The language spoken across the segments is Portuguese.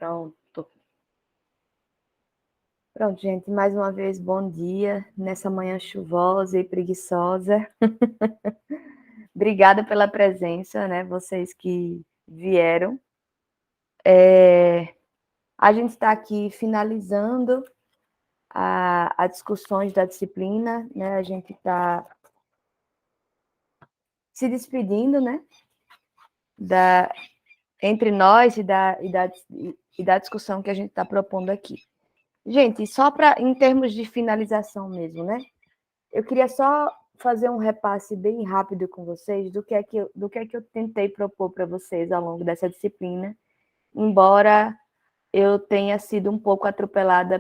Pronto. Pronto, gente, mais uma vez, bom dia, nessa manhã chuvosa e preguiçosa. Obrigada pela presença, né, vocês que vieram. A gente está aqui finalizando as discussões da disciplina, né, a gente está se despedindo, né, entre nós e da discussão que a gente está propondo aqui. Gente, só em termos de finalização mesmo, né? Eu queria só fazer um repasse bem rápido com vocês do que é que eu tentei propor para vocês ao longo dessa disciplina, embora eu tenha sido um pouco atropelada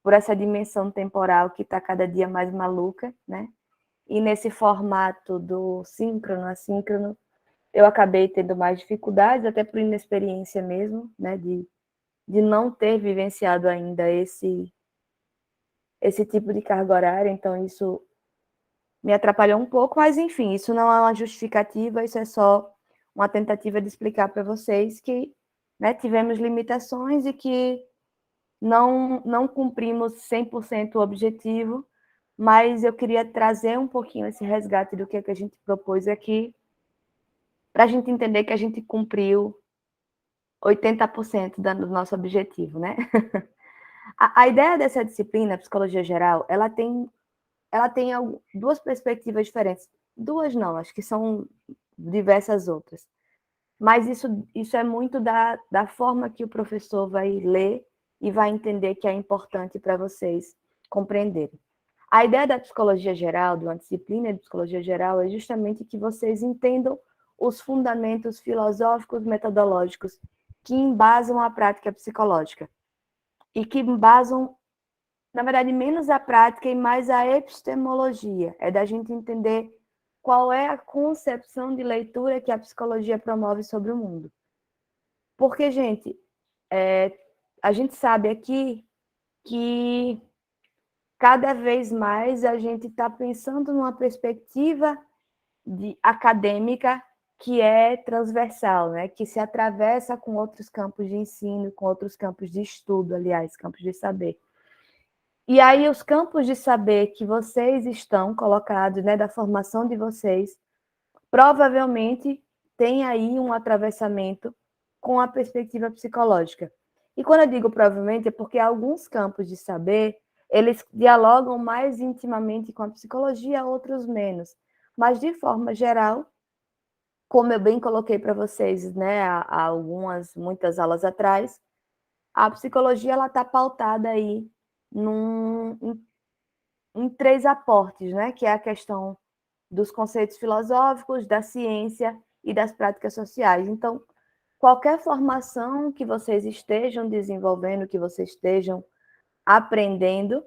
por essa dimensão temporal que está cada dia mais maluca, né? E nesse formato do síncrono, assíncrono, eu acabei tendo mais dificuldades, até por inexperiência mesmo, né? De não ter vivenciado ainda esse tipo de carga horária, então isso me atrapalhou um pouco, mas enfim, isso não é uma justificativa, isso é só uma tentativa de explicar para vocês que, né, tivemos limitações e que não cumprimos 100% o objetivo, mas eu queria trazer um pouquinho esse resgate do que a gente propôs aqui, para a gente entender que a gente cumpriu 80% do nosso objetivo, né? A ideia dessa disciplina, Psicologia Geral, ela tem duas perspectivas diferentes. Duas não, acho que são diversas outras. Mas isso é muito da forma que o professor vai ler e vai entender que é importante para vocês compreenderem. A ideia da psicologia geral, de uma disciplina de psicologia geral, é justamente que vocês entendam os fundamentos filosóficos, metodológicos que embasam a prática psicológica e que embasam, na verdade, menos a prática e mais a epistemologia. É da gente entender qual é a concepção de leitura que a psicologia promove sobre o mundo. Porque, gente, a gente sabe aqui que cada vez mais a gente está pensando numa perspectiva acadêmica que é transversal, né? Que se atravessa com outros campos de ensino, com outros campos de estudo, aliás, campos de saber. E aí os campos de saber que vocês estão colocados, né, da formação de vocês, provavelmente tem aí um atravessamento com a perspectiva psicológica. E quando eu digo provavelmente é porque alguns campos de saber, eles dialogam mais intimamente com a psicologia, outros menos. Mas, de forma geral, como eu bem coloquei para vocês, né, há muitas aulas atrás, a psicologia ela está pautada aí em três aportes, né, que é a questão dos conceitos filosóficos, da ciência e das práticas sociais. Então, qualquer formação que vocês estejam desenvolvendo, que vocês estejam aprendendo,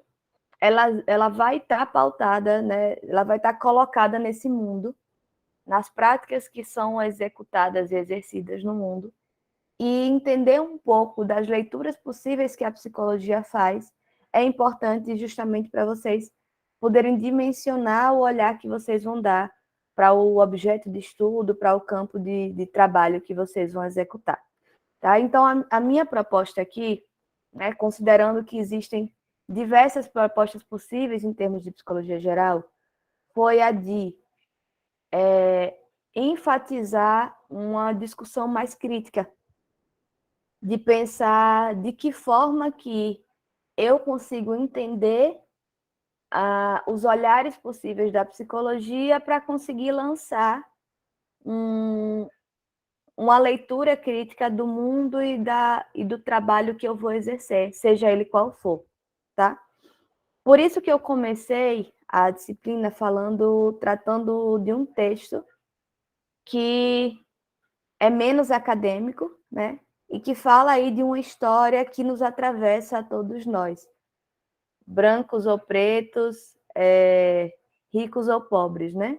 ela vai estar pautada, né? Ela vai estar colocada nesse mundo, nas práticas que são executadas e exercidas no mundo, e entender um pouco das leituras possíveis que a psicologia faz é importante justamente para vocês poderem dimensionar o olhar que vocês vão dar para o objeto de estudo, para o campo de trabalho que vocês vão executar. Tá? Então, a minha proposta aqui, né, considerando que existem diversas propostas possíveis em termos de psicologia geral, foi a de enfatizar uma discussão mais crítica, de pensar de que forma que eu consigo entender os olhares possíveis da psicologia para conseguir lançar uma leitura crítica do mundo e do trabalho que eu vou exercer, seja ele qual for, tá? Por isso que eu comecei a disciplina tratando de um texto que é menos acadêmico, né? E que fala aí de uma história que nos atravessa a todos nós, brancos ou pretos, ricos ou pobres, né?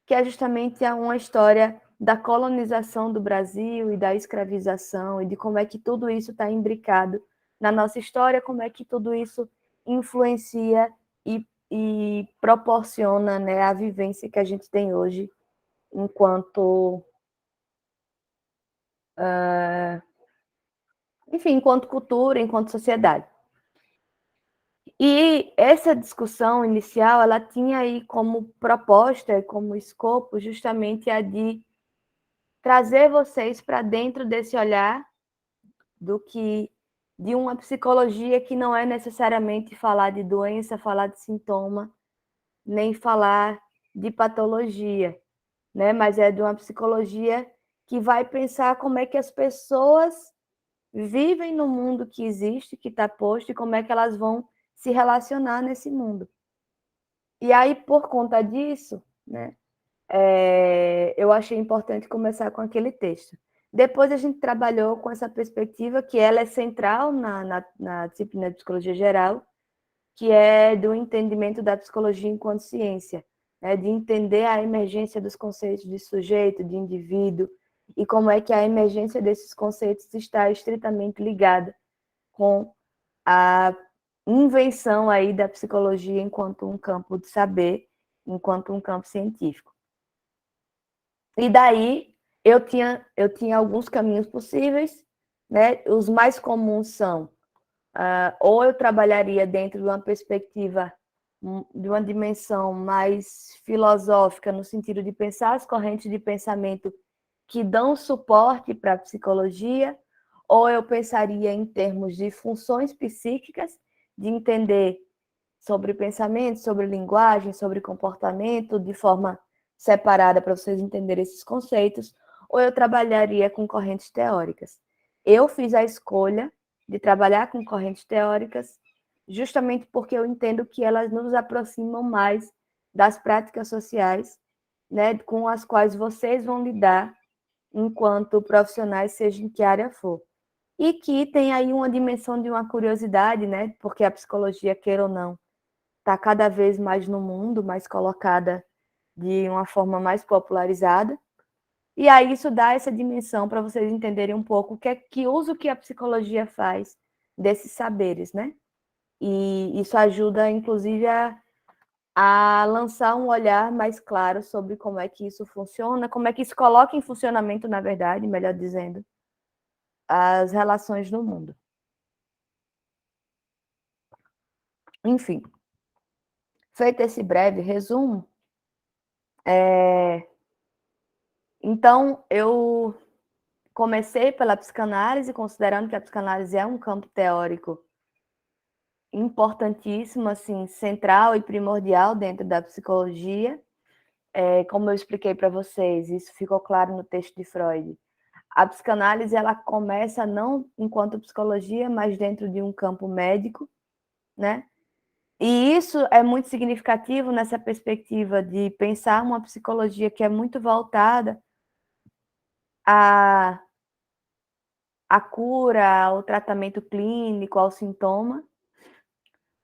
Que é justamente uma história da colonização do Brasil e da escravização e de como é que tudo isso está imbricado na nossa história, como é que tudo isso influencia e proporciona, né, a vivência que a gente tem hoje enquanto enfim, enquanto cultura, enquanto sociedade. E essa discussão inicial, ela tinha aí como proposta, como escopo, justamente a de trazer vocês para dentro desse olhar de uma psicologia que não é necessariamente falar de doença, falar de sintoma, nem falar de patologia, né? Mas é de uma psicologia que vai pensar como é que as pessoas vivem no mundo que existe, que está posto, e como é que elas vão se relacionar nesse mundo. E aí, por conta disso, né, eu achei importante começar com aquele texto. Depois a gente trabalhou com essa perspectiva, que ela é central na disciplina de Psicologia Geral, que é do entendimento da psicologia enquanto ciência, né, de entender a emergência dos conceitos de sujeito, de indivíduo, e como é que a emergência desses conceitos está estritamente ligada com a invenção aí da psicologia enquanto um campo de saber, enquanto um campo científico. E daí eu tinha alguns caminhos possíveis, né? Os mais comuns são ou eu trabalharia dentro de uma perspectiva de uma dimensão mais filosófica, no sentido de pensar as correntes de pensamento que dão suporte para a psicologia, ou eu pensaria em termos de funções psíquicas, de entender sobre pensamento, sobre linguagem, sobre comportamento, de forma separada para vocês entenderem esses conceitos, ou eu trabalharia com correntes teóricas. Eu fiz a escolha de trabalhar com correntes teóricas justamente porque eu entendo que elas nos aproximam mais das práticas sociais, né, com as quais vocês vão lidar enquanto profissionais, seja em que área for. E que tem aí uma dimensão de uma curiosidade, né, porque a psicologia, queira ou não, está cada vez mais no mundo, mais colocada de uma forma mais popularizada. E aí isso dá essa dimensão para vocês entenderem um pouco que uso que a psicologia faz desses saberes, né? E isso ajuda, inclusive, a lançar um olhar mais claro sobre como é que isso funciona, como é que isso coloca em funcionamento, na verdade, melhor dizendo, as relações no mundo. Enfim, feito esse breve resumo, então eu comecei pela psicanálise, considerando que a psicanálise é um campo teórico importantíssimo, assim, central e primordial dentro da psicologia. Como eu expliquei para vocês, isso ficou claro no texto de Freud. A psicanálise ela começa não enquanto psicologia, mas dentro de um campo médico, né? E isso é muito significativo nessa perspectiva de pensar uma psicologia que é muito voltada à cura, ao tratamento clínico, ao sintoma,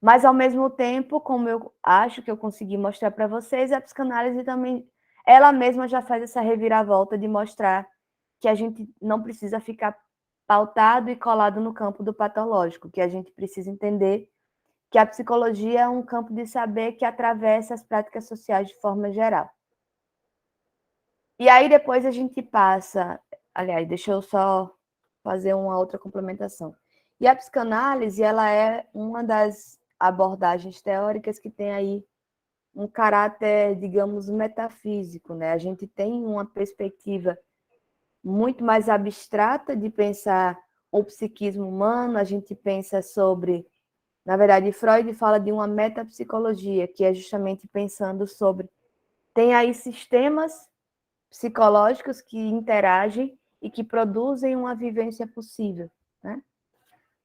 mas ao mesmo tempo, como eu acho que eu consegui mostrar para vocês, a psicanálise também, ela mesma já faz essa reviravolta de mostrar que a gente não precisa ficar pautado e colado no campo do patológico, que a gente precisa entender que a psicologia é um campo de saber que atravessa as práticas sociais de forma geral. E aí depois a gente passa, aliás, deixa eu só fazer uma outra complementação. E a psicanálise, ela é uma das abordagens teóricas que tem aí um caráter, digamos, metafísico, né? A gente tem uma perspectiva muito mais abstrata de pensar o psiquismo humano, a gente pensa sobre, na verdade, Freud fala de uma metapsicologia, que é justamente pensando sobre, tem aí sistemas psicológicos que interagem e que produzem uma vivência possível, né?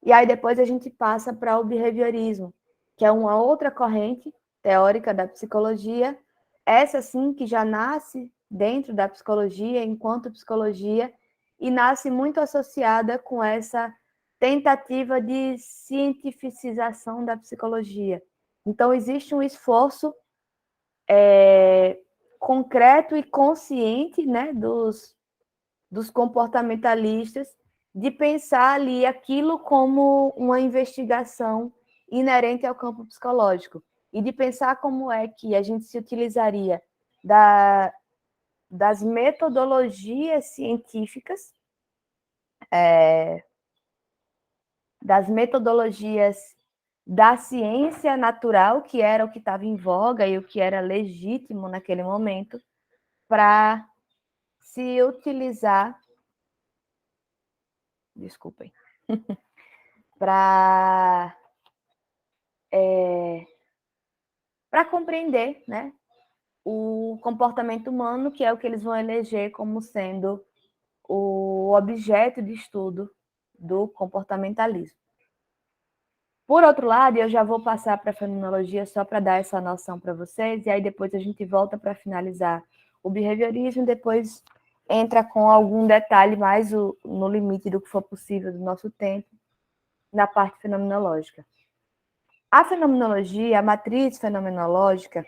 E aí depois a gente passa para o behaviorismo, que é uma outra corrente teórica da psicologia, essa sim que já nasce dentro da psicologia, enquanto psicologia, e nasce muito associada com essa tentativa de cientificização da psicologia. Então, existe um esforço concreto e consciente, né, dos comportamentalistas, de pensar ali aquilo como uma investigação inerente ao campo psicológico e de pensar como é que a gente se utilizaria das metodologias científicas das metodologias da ciência natural, que era o que estava em voga e o que era legítimo naquele momento, para se utilizar, desculpem, para compreender, né, o comportamento humano, que é o que eles vão eleger como sendo o objeto de estudo do comportamentalismo. Por outro lado, eu já vou passar para a fenomenologia só para dar essa noção para vocês, e aí depois a gente volta para finalizar o behaviorismo, e depois entra com algum detalhe mais no limite do que for possível do nosso tempo, na parte fenomenológica. A fenomenologia, a matriz fenomenológica,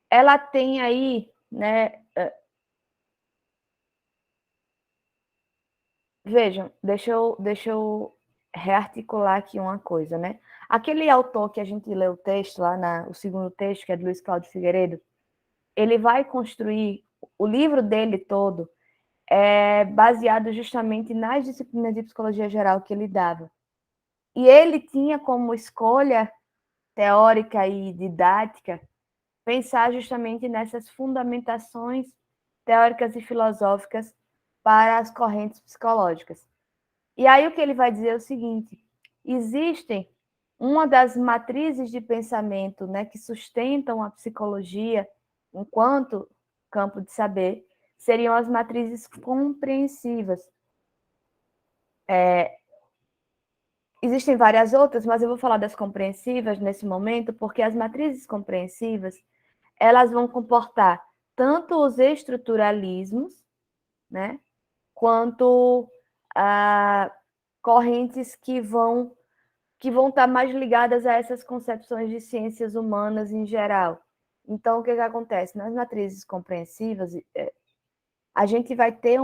ela tem aí, né? Vejam, deixa eu rearticular aqui uma coisa, né? Aquele autor que a gente leu o texto lá, o segundo texto, que é do Luiz Cláudio Figueiredo, ele vai construir o livro dele todo baseado justamente nas disciplinas de psicologia geral que ele dava. E ele tinha como escolha teórica e didática pensar justamente nessas fundamentações teóricas e filosóficas para as correntes psicológicas. E aí o que ele vai dizer é o seguinte: existem uma das matrizes de pensamento, né, que sustentam a psicologia enquanto campo de saber, seriam as matrizes compreensivas. Existem várias outras, mas eu vou falar das compreensivas nesse momento, porque as matrizes compreensivas, elas vão comportar tanto os estruturalismos, né, quanto correntes que vão estar mais ligadas a essas concepções de ciências humanas em geral. Então, o que acontece? Nas matrizes compreensivas, a gente vai ter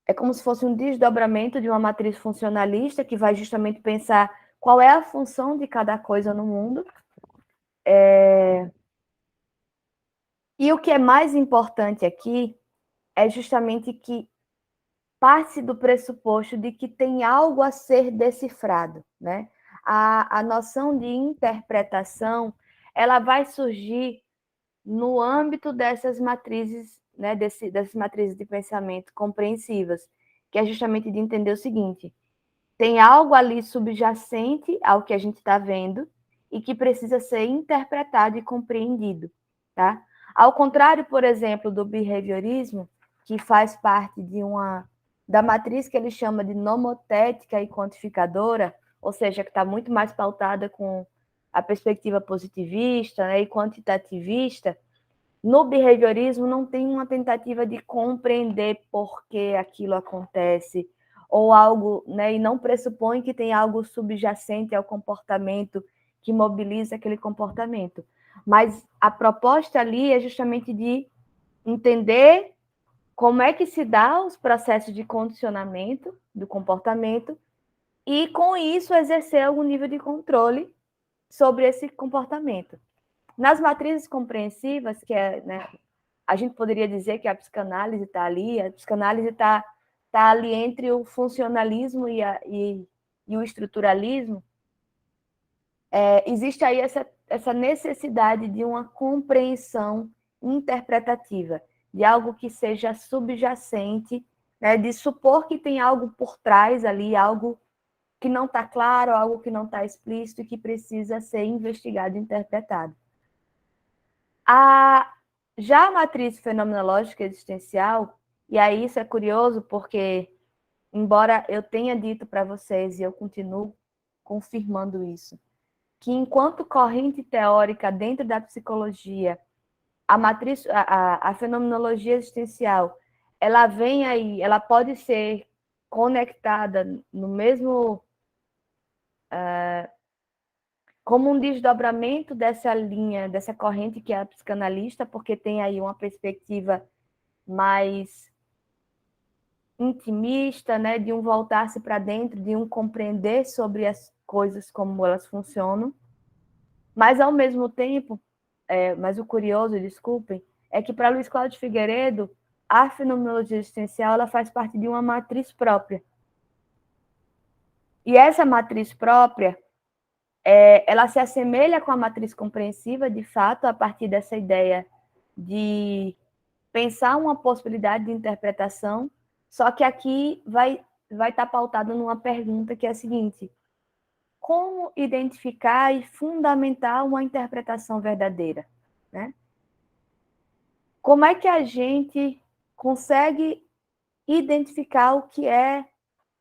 é como se fosse um desdobramento de uma matriz funcionalista, que vai justamente pensar qual é a função de cada coisa no mundo. E o que é mais importante aqui é justamente que parte do pressuposto de que tem algo a ser decifrado, né? A noção de interpretação, ela vai surgir no âmbito dessas matrizes, né, dessas matrizes de pensamento compreensivas, que é justamente de entender o seguinte: tem algo ali subjacente ao que a gente está vendo e que precisa ser interpretado e compreendido, tá? Ao contrário, por exemplo, do behaviorismo, que faz parte da matriz que ele chama de nomotética e quantificadora, ou seja, que está muito mais pautada com a perspectiva positivista, né, e quantitativista. No behaviorismo não tem uma tentativa de compreender por que aquilo acontece, ou algo, né, e não pressupõe que tem algo subjacente ao comportamento que mobiliza aquele comportamento. Mas a proposta ali é justamente de entender como é que se dá os processos de condicionamento do comportamento e, com isso, exercer algum nível de controle sobre esse comportamento. Nas matrizes compreensivas, que é, né, a gente poderia dizer que a psicanálise está ali, a psicanálise está ali entre o funcionalismo e o estruturalismo. Existe aí essa necessidade de uma compreensão interpretativa, de algo que seja subjacente, né, de supor que tem algo por trás ali, algo que não está claro, algo que não está explícito e que precisa ser investigado e interpretado. Já a matriz fenomenológica existencial, e aí isso é curioso porque, embora eu tenha dito para vocês, e eu continuo confirmando isso, que enquanto corrente teórica dentro da psicologia, a fenomenologia existencial, ela vem aí, ela pode ser conectada no mesmo como um desdobramento dessa linha, dessa corrente que é a psicanalista, porque tem aí uma perspectiva mais intimista, né, de um voltar-se para dentro, de um compreender sobre as coisas como elas funcionam, mas ao mesmo tempo, mas o curioso, desculpem, é que para Luiz Cláudio Figueiredo, a fenomenologia existencial ela faz parte de uma matriz própria. E essa matriz própria, ela se assemelha com a matriz compreensiva, de fato, a partir dessa ideia de pensar uma possibilidade de interpretação, só que aqui vai estar pautado numa pergunta que é a seguinte: como identificar e fundamentar uma interpretação verdadeira, né? Como é que a gente consegue identificar o que é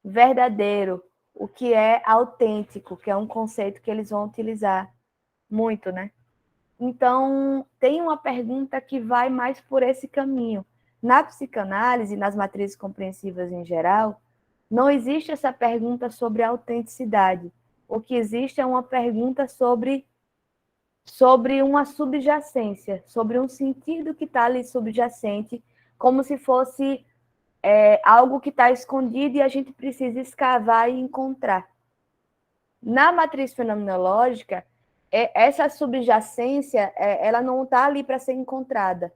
verdadeiro, o que é autêntico, que é um conceito que eles vão utilizar muito, né? Então, tem uma pergunta que vai mais por esse caminho. Na psicanálise, nas matrizes compreensivas em geral, não existe essa pergunta sobre autenticidade. O que existe é uma pergunta sobre uma subjacência, sobre um sentido que está ali subjacente, como se fosse algo que está escondido e a gente precisa escavar e encontrar. Na matriz fenomenológica, essa subjacência, ela não está ali para ser encontrada,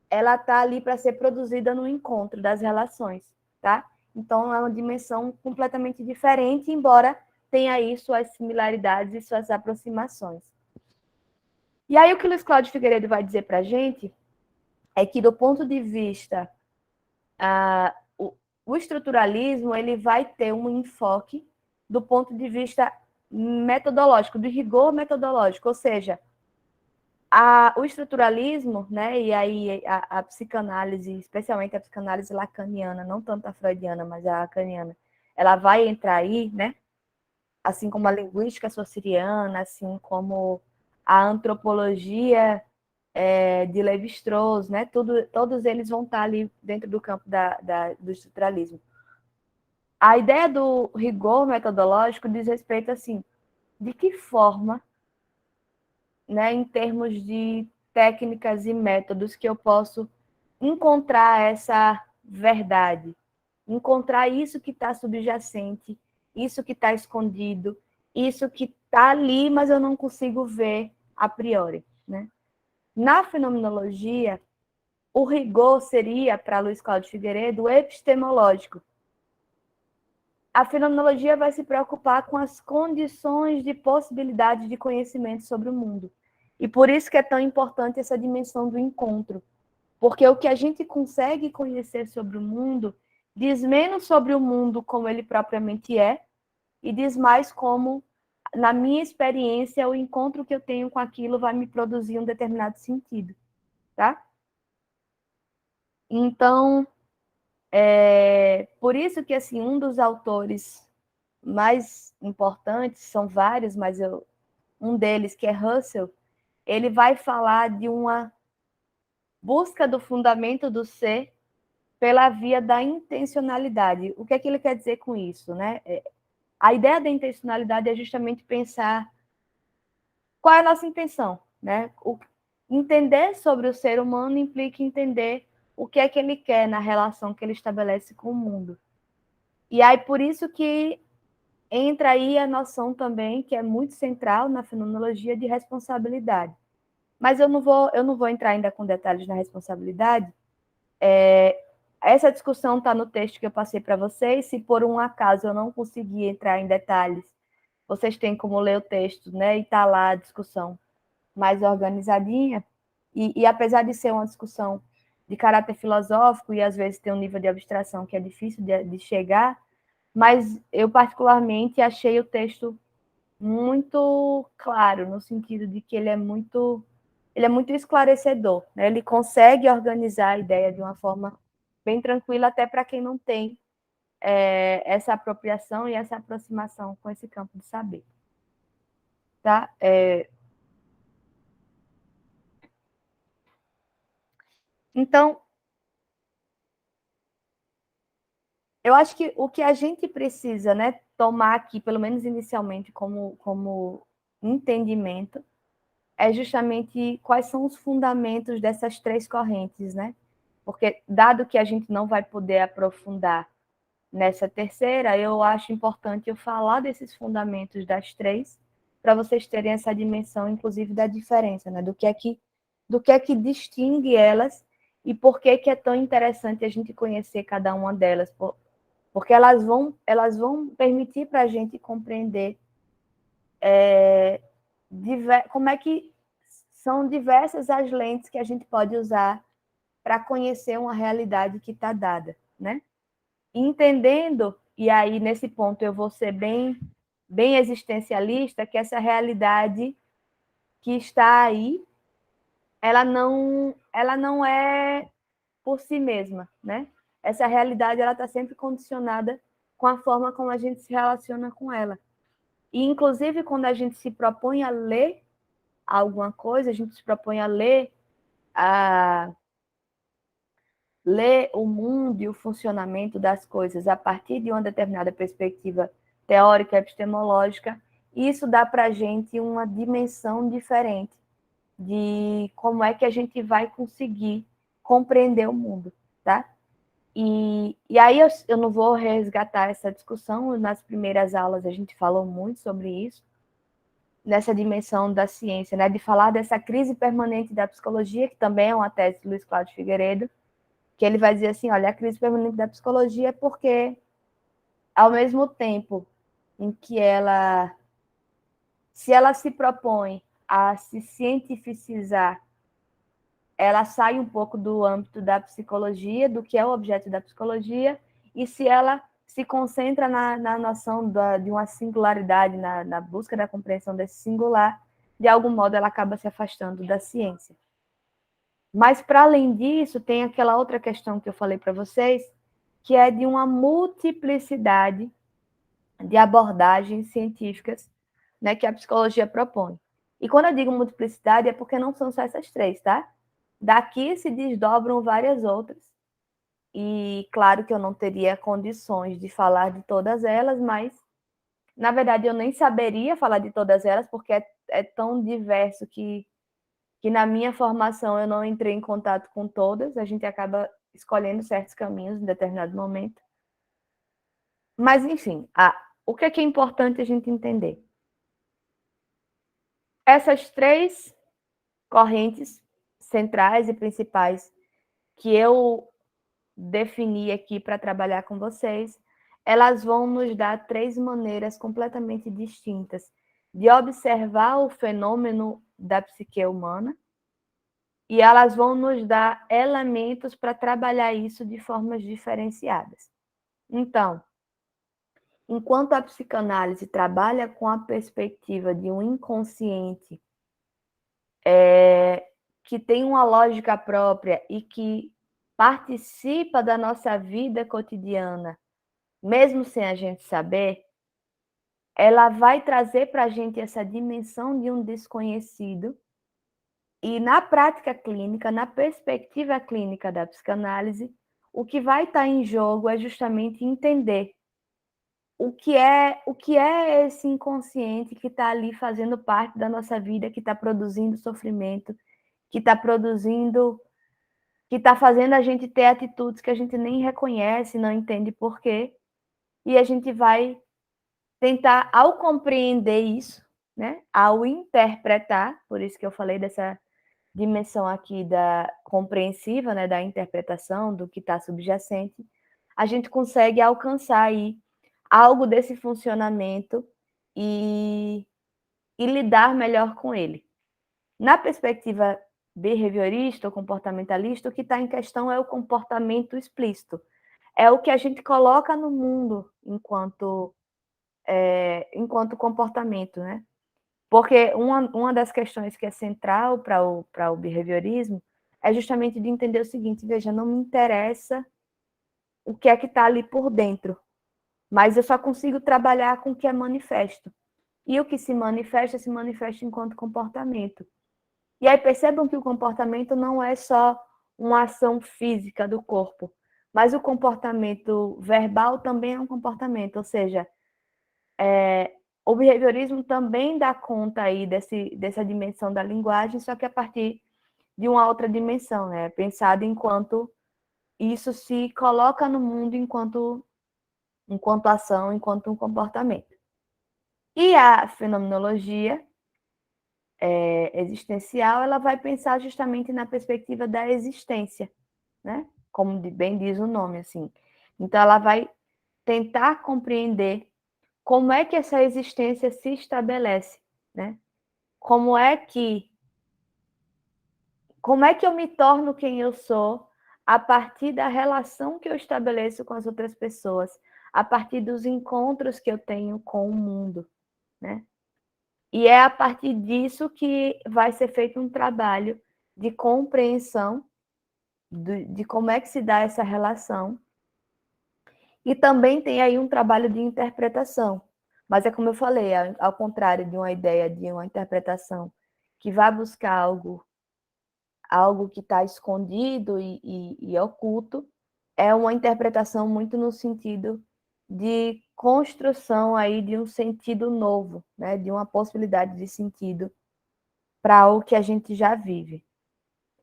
ela está ali para ser produzida no encontro das relações, tá? Então, é uma dimensão completamente diferente, embora tenha aí suas similaridades e suas aproximações. E aí, o que o Luiz Cláudio Figueiredo vai dizer para a gente é que, do ponto de vista o estruturalismo, ele vai ter um enfoque do ponto de vista metodológico, do rigor metodológico, ou seja, o estruturalismo, né, e aí a psicanálise, especialmente a psicanálise lacaniana, não tanto a freudiana, mas a lacaniana, ela vai entrar aí, né, assim como a linguística saussuriana, assim como a antropologia de Lévi-Strauss, né, todos eles vão estar ali dentro do campo do estruturalismo. A ideia do rigor metodológico diz respeito, assim, de que forma, né, em termos de técnicas e métodos, que eu posso encontrar essa verdade, encontrar isso que está subjacente, isso que está escondido, isso que está ali, mas eu não consigo ver a priori, né? Na fenomenologia, o rigor seria, para Luiz Cláudio Figueiredo, epistemológico. A fenomenologia vai se preocupar com as condições de possibilidade de conhecimento sobre o mundo. E por isso que é tão importante essa dimensão do encontro. Porque o que a gente consegue conhecer sobre o mundo diz menos sobre o mundo como ele propriamente é e diz mais como, na minha experiência, o encontro que eu tenho com aquilo vai me produzir um determinado sentido, tá? Então, por isso que, assim, um dos autores mais importantes, são vários, mas um deles, que é Russell, ele vai falar de uma busca do fundamento do ser pela via da intencionalidade. O que é que ele quer dizer com isso, né? A ideia da intencionalidade é justamente pensar qual é a nossa intenção, né? Entender sobre o ser humano implica entender o que é que ele quer na relação que ele estabelece com o mundo. E aí, por isso que entra aí a noção também, que é muito central na fenomenologia, de responsabilidade. Mas eu não vou entrar ainda com detalhes na responsabilidade. Essa discussão está no texto que eu passei para vocês. Se por um acaso eu não conseguir entrar em detalhes, vocês têm como ler o texto, né? E está lá a discussão mais organizadinha. E apesar de ser uma discussão de caráter filosófico e às vezes tem um nível de abstração que é difícil de chegar, mas eu particularmente achei o texto muito claro, no sentido de que ele é muito esclarecedor, né? Ele consegue organizar a ideia de uma forma bem tranquila, até para quem não tem essa apropriação e essa aproximação com esse campo de saber. Tá? Então, eu acho que o que a gente precisa, né, tomar aqui, pelo menos inicialmente, como entendimento, é justamente quais são os fundamentos dessas três correntes, né? Porque, dado que a gente não vai poder aprofundar nessa terceira, eu acho importante eu falar desses fundamentos das três, para vocês terem essa dimensão, inclusive, da diferença, né? Do que é que distingue elas e por que que é tão interessante a gente conhecer cada uma delas, porque elas vão permitir para a gente compreender como é que são diversas as lentes que a gente pode usar para conhecer uma realidade que está dada, né? Entendendo, e aí nesse ponto eu vou ser bem existencialista, que essa realidade que está aí, ela não é por si mesma, né? Essa realidade ela está sempre condicionada com a forma como a gente se relaciona com ela. E inclusive quando a gente se propõe a ler alguma coisa, a gente se propõe a ler o mundo e o funcionamento das coisas a partir de uma determinada perspectiva teórica epistemológica, isso dá para a gente uma dimensão diferente de como é que a gente vai conseguir compreender o mundo, tá? E aí eu não vou resgatar essa discussão, nas primeiras aulas a gente falou muito sobre isso, nessa dimensão da ciência, né? De falar dessa crise permanente da psicologia, que também é uma tese do Luiz Cláudio Figueiredo, que ele vai dizer assim, olha, a crise permanente da psicologia é porque, ao mesmo tempo em que se ela se propõe a se cientificizar, ela sai um pouco do âmbito da psicologia, do que é o objeto da psicologia, e se ela se concentra na noção de uma singularidade, na busca da compreensão desse singular, de algum modo ela acaba se afastando da ciência. Mas, para além disso, tem aquela outra questão que eu falei para vocês, que é de uma multiplicidade de abordagens científicas, né, que a psicologia propõe. E quando eu digo multiplicidade, é porque não são só essas três, tá? Daqui se desdobram várias outras. E claro que eu não teria condições de falar de todas elas, mas, na verdade, eu nem saberia falar de todas elas, porque é tão diverso que na minha formação eu não entrei em contato com todas, a gente acaba escolhendo certos caminhos em determinado momento. Mas, enfim, o que é importante a gente entender? Essas três correntes centrais e principais que eu defini aqui para trabalhar com vocês, elas vão nos dar três maneiras completamente distintas de observar o fenômeno da psique humana, e elas vão nos dar elementos para trabalhar isso de formas diferenciadas. Então, enquanto a psicanálise trabalha com a perspectiva de um inconsciente que tem uma lógica própria e que participa da nossa vida cotidiana, mesmo sem a gente saber, ela vai trazer para a gente essa dimensão de um desconhecido. E na prática clínica, na perspectiva clínica da psicanálise, o que vai estar em jogo é justamente entender o que é esse inconsciente que está ali fazendo parte da nossa vida, que está produzindo sofrimento, que está fazendo a gente ter atitudes que a gente nem reconhece, não entende por quê, e a gente vai tentar, ao compreender isso, né, ao interpretar, por isso que eu falei dessa dimensão aqui da compreensiva, né, da interpretação do que está subjacente, a gente consegue alcançar aí algo desse funcionamento e lidar melhor com ele. Na perspectiva behaviorista ou comportamentalista, o que está em questão é o comportamento explícito. É o que a gente coloca no mundo enquanto comportamento, né? Porque uma das questões que é central para o behaviorismo é justamente de entender o seguinte, veja, não me interessa o que é que está ali por dentro, mas eu só consigo trabalhar com o que é manifesto. E o que se manifesta enquanto comportamento. E aí percebam que o comportamento não é só uma ação física do corpo, mas o comportamento verbal também é um comportamento, ou seja, o behaviorismo também dá conta aí dessa dimensão da linguagem, só que a partir de uma outra dimensão, né? Pensado enquanto isso se coloca no mundo enquanto ação, enquanto um comportamento. E a fenomenologia existencial, ela vai pensar justamente na perspectiva da existência. né? Como bem diz o nome, assim. Então, ela vai tentar compreender como é que essa existência se estabelece, né? Como é que eu me torno quem eu sou a partir da relação que eu estabeleço com as outras pessoas, a partir dos encontros que eu tenho com o mundo, né? E é a partir disso que vai ser feito um trabalho de compreensão de como é que se dá essa relação. E também tem aí um trabalho de interpretação. Mas é como eu falei, ao contrário de uma ideia de uma interpretação que vai buscar algo que está escondido e oculto, é uma interpretação muito no sentido de construção aí de um sentido novo, né? De uma possibilidade de sentido para o que a gente já vive.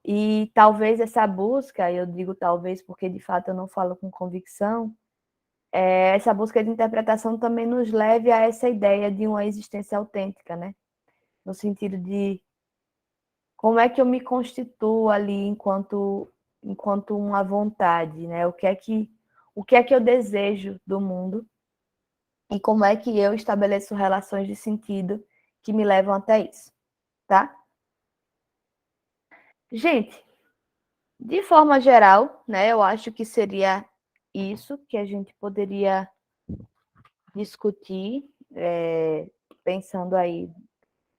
E talvez essa busca, eu digo talvez porque de fato eu não falo com convicção, essa busca de interpretação também nos leve a essa ideia de uma existência autêntica, né? No sentido de como é que eu me constituo ali enquanto uma vontade, né? O que é que eu desejo do mundo e como é que eu estabeleço relações de sentido que me levam até isso, tá? Gente, de forma geral, né, eu acho que seria isso que a gente poderia discutir, pensando aí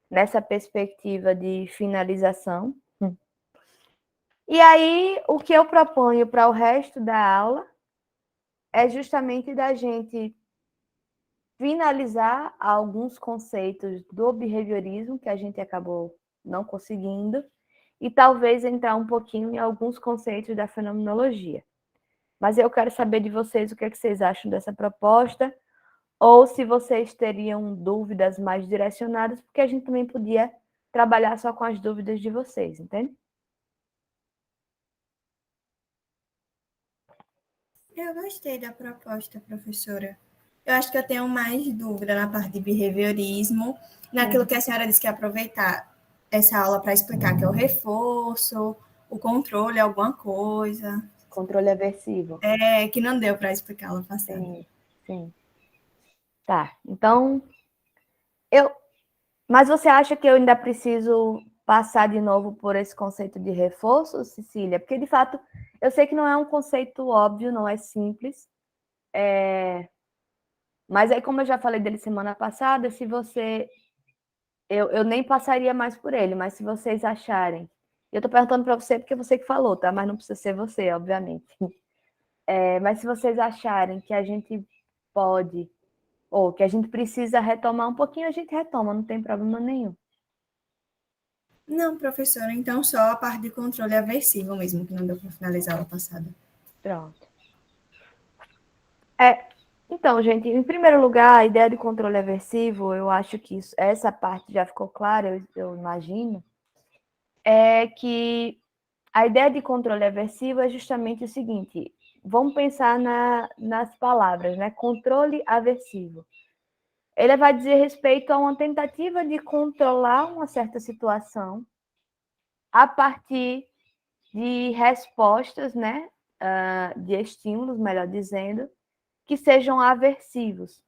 nessa perspectiva de finalização. E aí, o que eu proponho para o resto da aula é justamente da gente finalizar alguns conceitos do behaviorismo que a gente acabou não conseguindo e talvez entrar um pouquinho em alguns conceitos da fenomenologia. Mas eu quero saber de vocês o que é que vocês acham dessa proposta, ou se vocês teriam dúvidas mais direcionadas, porque a gente também podia trabalhar só com as dúvidas de vocês, entende? Eu gostei da proposta, professora. Eu acho que eu tenho mais dúvida na parte de behaviorismo, naquilo que a senhora disse que é aproveitar essa aula para explicar que é o reforço, o controle, alguma coisa. Controle aversivo. Que não deu para explicar a aula passada. Sim, sim. Tá, então, mas você acha que eu ainda preciso passar de novo por esse conceito de reforço, Cecília? Porque, de fato, eu sei que não é um conceito óbvio, não é simples, mas aí, como eu já falei dele semana passada, se você... Eu nem passaria mais por ele, mas se vocês acharem... Eu estou perguntando para você porque você que falou, tá? Mas não precisa ser você, obviamente. Mas se vocês acharem que a gente pode, ou que a gente precisa retomar um pouquinho, a gente retoma, não tem problema nenhum. Não, professora, então só a parte de controle aversivo mesmo, que não deu para finalizar a aula passada. Pronto. Então, gente, em primeiro lugar, a ideia de controle aversivo, eu acho que essa parte já ficou clara, eu imagino, é que a ideia de controle aversivo é justamente o seguinte: vamos pensar nas palavras, né? Controle aversivo. Ele vai dizer respeito a uma tentativa de controlar uma certa situação a partir de respostas, né? De estímulos, melhor dizendo, que sejam aversivos,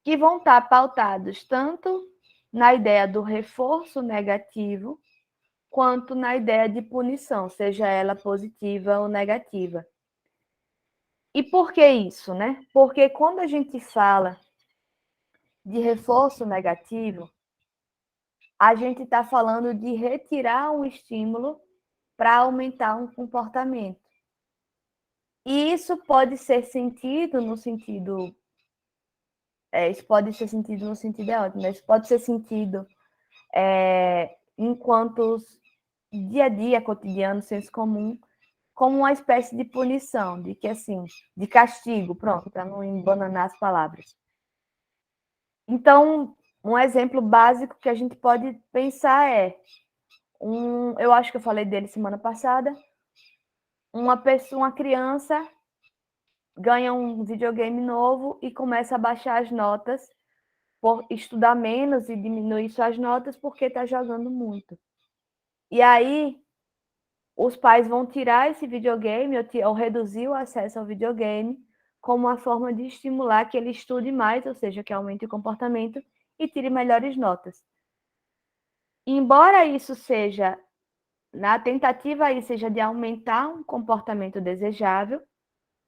que vão estar pautados tanto na ideia do reforço negativo, quanto na ideia de punição, seja ela positiva ou negativa. E por que isso, né? Porque quando a gente fala de reforço negativo, a gente está falando de retirar um estímulo para aumentar um comportamento. E isso pode ser sentido no sentido... isso pode ser sentido no sentido ótimo, mas pode ser sentido enquanto dia a dia, cotidiano, senso comum, como uma espécie de punição, de que assim, de castigo, pronto, para não embananar as palavras. Então, um exemplo básico que a gente pode pensar eu acho que eu falei dele semana passada, uma criança ganha um videogame novo e começa a baixar as notas, por estudar menos e diminuir suas notas porque está jogando muito. E aí, os pais vão tirar esse videogame ou reduzir o acesso ao videogame como uma forma de estimular que ele estude mais, ou seja, que aumente o comportamento e tire melhores notas. Embora isso seja, na tentativa aí seja de aumentar um comportamento desejável,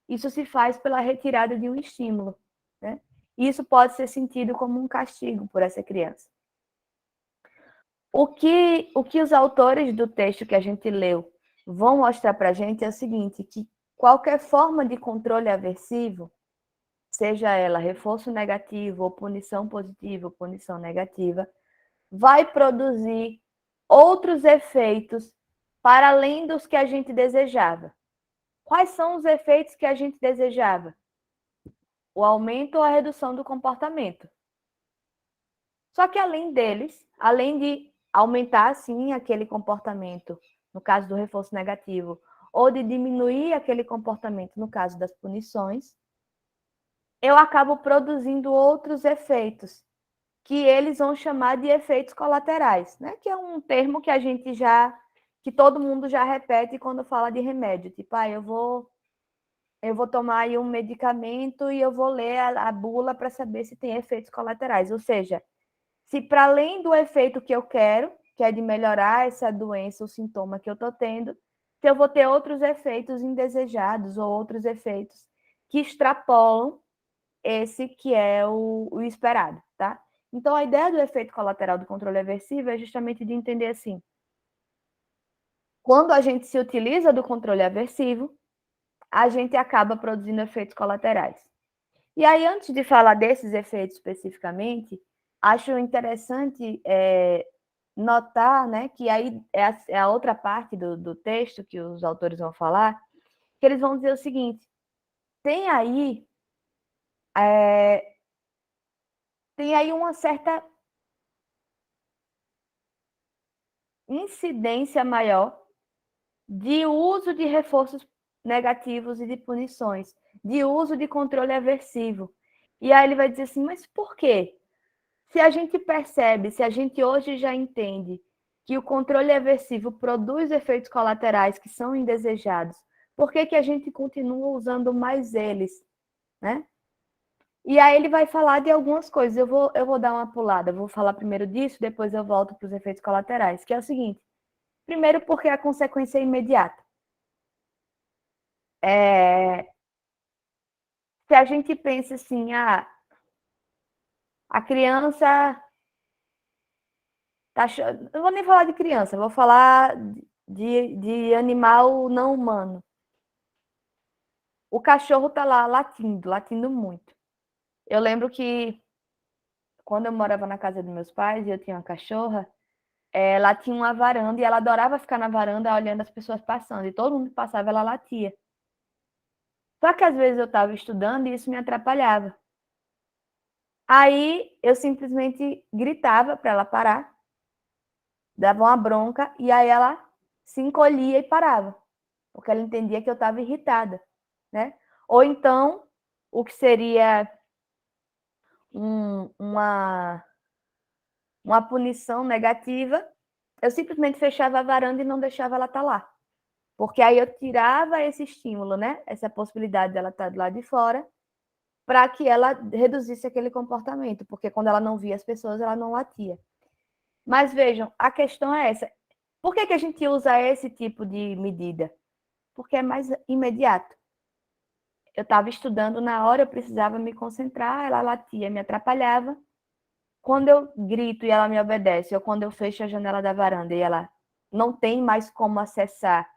isso se faz pela retirada de um estímulo, né? Isso pode ser sentido como um castigo por essa criança. O que os autores do texto que a gente leu vão mostrar para a gente é o seguinte, que qualquer forma de controle aversivo, seja ela reforço negativo, ou punição positiva, ou punição negativa, vai produzir outros efeitos para além dos que a gente desejava. Quais são os efeitos que a gente desejava? O aumento ou a redução do comportamento. Só que além deles, além de aumentar, sim, aquele comportamento, no caso do reforço negativo, ou de diminuir aquele comportamento, no caso das punições, eu acabo produzindo outros efeitos, que eles vão chamar de efeitos colaterais, né? Que é um termo que a gente que todo mundo já repete quando fala de remédio, tipo, eu vou tomar aí um medicamento e eu vou ler a bula para saber se tem efeitos colaterais, ou seja, se para além do efeito que eu quero, que é de melhorar essa doença, o sintoma que eu estou tendo, se eu vou ter outros efeitos indesejados ou outros efeitos que extrapolam esse que é o esperado, tá? Então, a ideia do efeito colateral do controle aversivo é justamente de entender assim, quando a gente se utiliza do controle aversivo, a gente acaba produzindo efeitos colaterais. E aí, antes de falar desses efeitos especificamente, acho interessante notar, né, que aí é a outra parte do texto que os autores vão falar, que eles vão dizer o seguinte, tem aí uma certa incidência maior de uso de reforços negativos e de punições, de uso de controle aversivo. E aí ele vai dizer assim, mas por quê? Se a gente percebe, se a gente hoje já entende que o controle aversivo produz efeitos colaterais que são indesejados, por que a gente continua usando mais eles, né? E aí ele vai falar de algumas coisas. Eu vou dar uma pulada, vou falar primeiro disso, depois eu volto para os efeitos colaterais, que é o seguinte. Primeiro, porque a consequência é imediata. Se a gente pensa assim, a criança tá chorando. Não vou nem falar de criança, vou falar de animal não humano. O cachorro tá lá latindo muito. Eu lembro que quando eu morava na casa dos meus pais e eu tinha uma cachorra, ela tinha uma varanda e ela adorava ficar na varanda olhando as pessoas passando. E todo mundo que passava, ela latia. Só que às vezes eu estava estudando e isso me atrapalhava. Aí eu simplesmente gritava para ela parar, dava uma bronca e aí ela se encolhia e parava, porque ela entendia que eu estava irritada, né? Ou então, o que seria uma punição negativa, eu simplesmente fechava a varanda e não deixava ela estar lá. Porque aí eu tirava esse estímulo, né? Essa possibilidade dela estar do lado de fora, para que ela reduzisse aquele comportamento, porque quando ela não via as pessoas, ela não latia. Mas vejam, a questão é essa. Por que a gente usa esse tipo de medida? Porque é mais imediato. Eu estava estudando na hora, eu precisava me concentrar, ela latia, me atrapalhava. Quando eu grito e ela me obedece, ou quando eu fecho a janela da varanda e ela não tem mais como acessar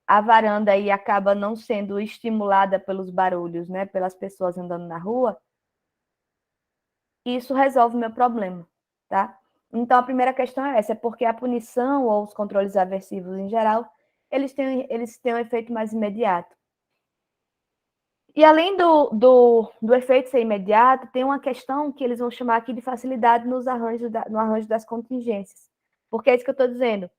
a varanda e acaba não sendo estimulada pelos barulhos, né, pelas pessoas andando na rua, isso resolve o meu problema, tá? Então, a primeira questão é essa, é porque a punição ou os controles aversivos em geral, eles têm um efeito mais imediato. E além do efeito ser imediato, tem uma questão que eles vão chamar aqui de facilidade no arranjo das contingências. Porque é isso que eu estou dizendo.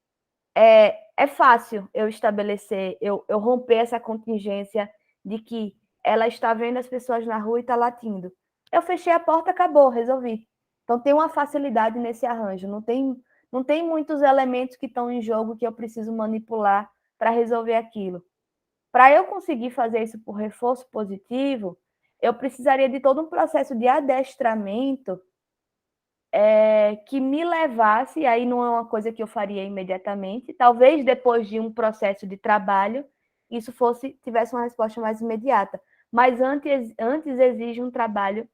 É fácil eu estabelecer, eu romper essa contingência de que ela está vendo as pessoas na rua e está latindo. Eu fechei a porta, acabou, resolvi. Então tem uma facilidade nesse arranjo, não tem muitos elementos que estão em jogo que eu preciso manipular para resolver aquilo. Para eu conseguir fazer isso por reforço positivo, eu precisaria de todo um processo de adestramento que me levasse, aí não é uma coisa que eu faria imediatamente, talvez depois de um processo de trabalho, isso tivesse uma resposta mais imediata. Mas antes exige um trabalho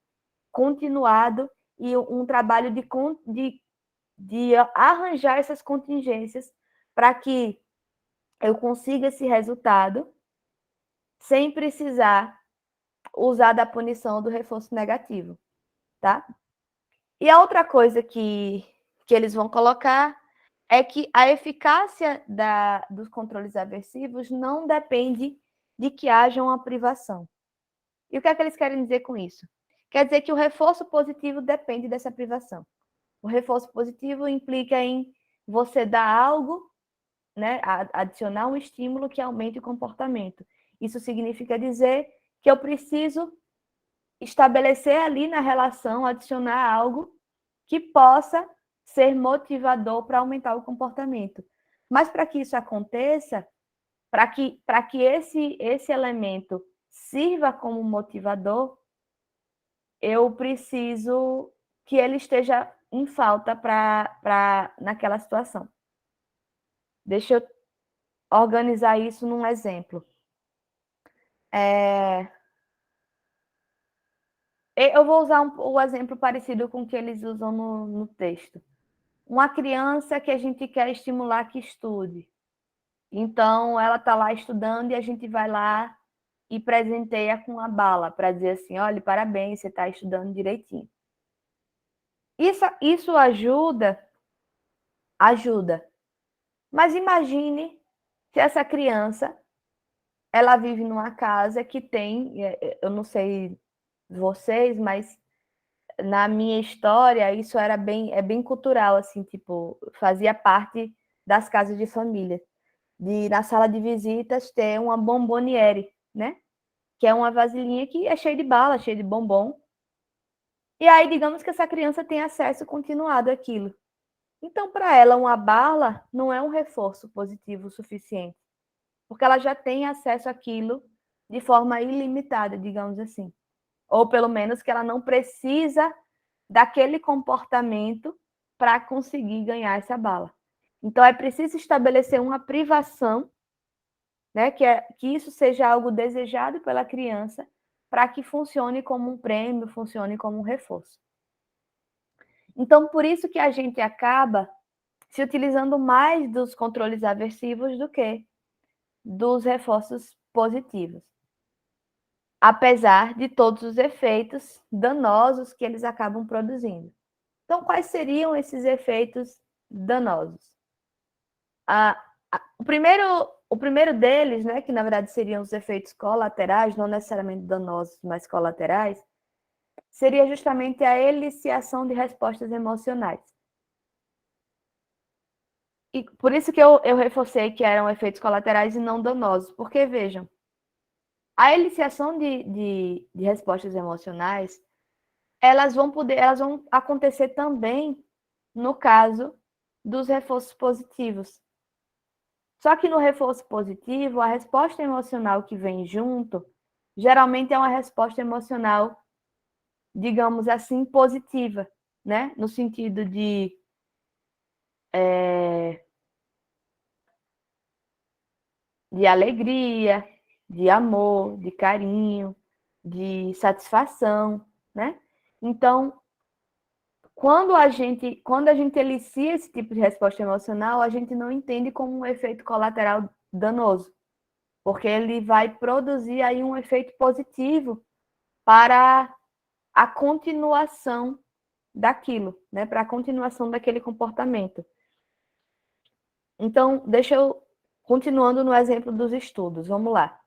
continuado e um trabalho de arranjar essas contingências para que eu consiga esse resultado sem precisar usar da punição do reforço negativo, tá? E a outra coisa que eles vão colocar é que a eficácia dos controles aversivos não depende de que haja uma privação. E o que é que eles querem dizer com isso? Quer dizer que o reforço positivo depende dessa privação. O reforço positivo implica em você dar algo, né, adicionar um estímulo que aumente o comportamento. Isso significa dizer que eu preciso estabelecer ali na relação, adicionar algo que possa ser motivador para aumentar o comportamento. Mas para que isso aconteça, para que esse elemento sirva como motivador, eu preciso que ele esteja em falta naquela situação. Deixa eu organizar isso num exemplo. Eu vou usar o exemplo parecido com o que eles usam no texto. Uma criança que a gente quer estimular que estude. Então, ela está lá estudando e a gente vai lá e presenteia com uma bala para dizer assim, olha, parabéns, você está estudando direitinho. Isso ajuda. Mas imagine se essa criança, ela vive numa casa que tem, eu não sei vocês, mas na minha história isso é bem cultural, assim, tipo, fazia parte das casas de família. Na sala de visitas ter uma bomboniere, né? Que é uma vasilhinha que é cheia de bala, cheia de bombom. E aí, digamos que essa criança tem acesso continuado àquilo. Então, para ela, uma bala não é um reforço positivo suficiente, porque ela já tem acesso àquilo de forma ilimitada, digamos assim. Ou pelo menos que ela não precisa daquele comportamento para conseguir ganhar essa bala. Então, é preciso estabelecer uma privação, né, que isso seja algo desejado pela criança, para que funcione como um prêmio, funcione como um reforço. Então, por isso que a gente acaba se utilizando mais dos controles aversivos do que dos reforços positivos, apesar de todos os efeitos danosos que eles acabam produzindo. Então, quais seriam esses efeitos danosos? O primeiro deles, né, que na verdade seriam os efeitos colaterais, não necessariamente danosos, mas colaterais, seria justamente a eliciação de respostas emocionais. E por isso que eu reforcei que eram efeitos colaterais e não danosos, porque vejam, a eliciação de respostas emocionais, elas vão acontecer também no caso dos reforços positivos. Só que no reforço positivo, a resposta emocional que vem junto, geralmente é uma resposta emocional, digamos assim, positiva, né? No sentido de alegria, de amor, de carinho, de satisfação, né? Então, quando a gente elicia esse tipo de resposta emocional, a gente não entende como um efeito colateral danoso, porque ele vai produzir aí um efeito positivo para a continuação daquilo, né? Para a continuação daquele comportamento. Então, deixa eu continuando no exemplo dos estudos, vamos lá.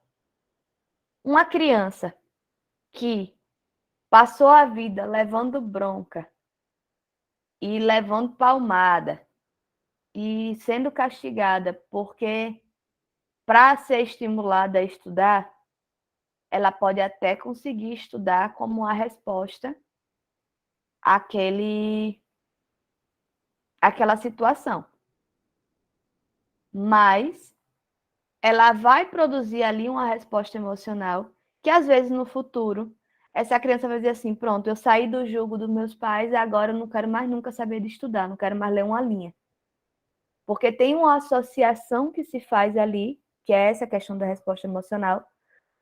Uma criança que passou a vida levando bronca e levando palmada e sendo castigada porque para ser estimulada a estudar, ela pode até conseguir estudar como a resposta àquela situação. Mas ela vai produzir ali uma resposta emocional que, às vezes, no futuro, essa criança vai dizer assim, pronto, eu saí do jugo dos meus pais e agora eu não quero mais nunca saber de estudar, não quero mais ler uma linha. Porque tem uma associação que se faz ali, que é essa questão da resposta emocional,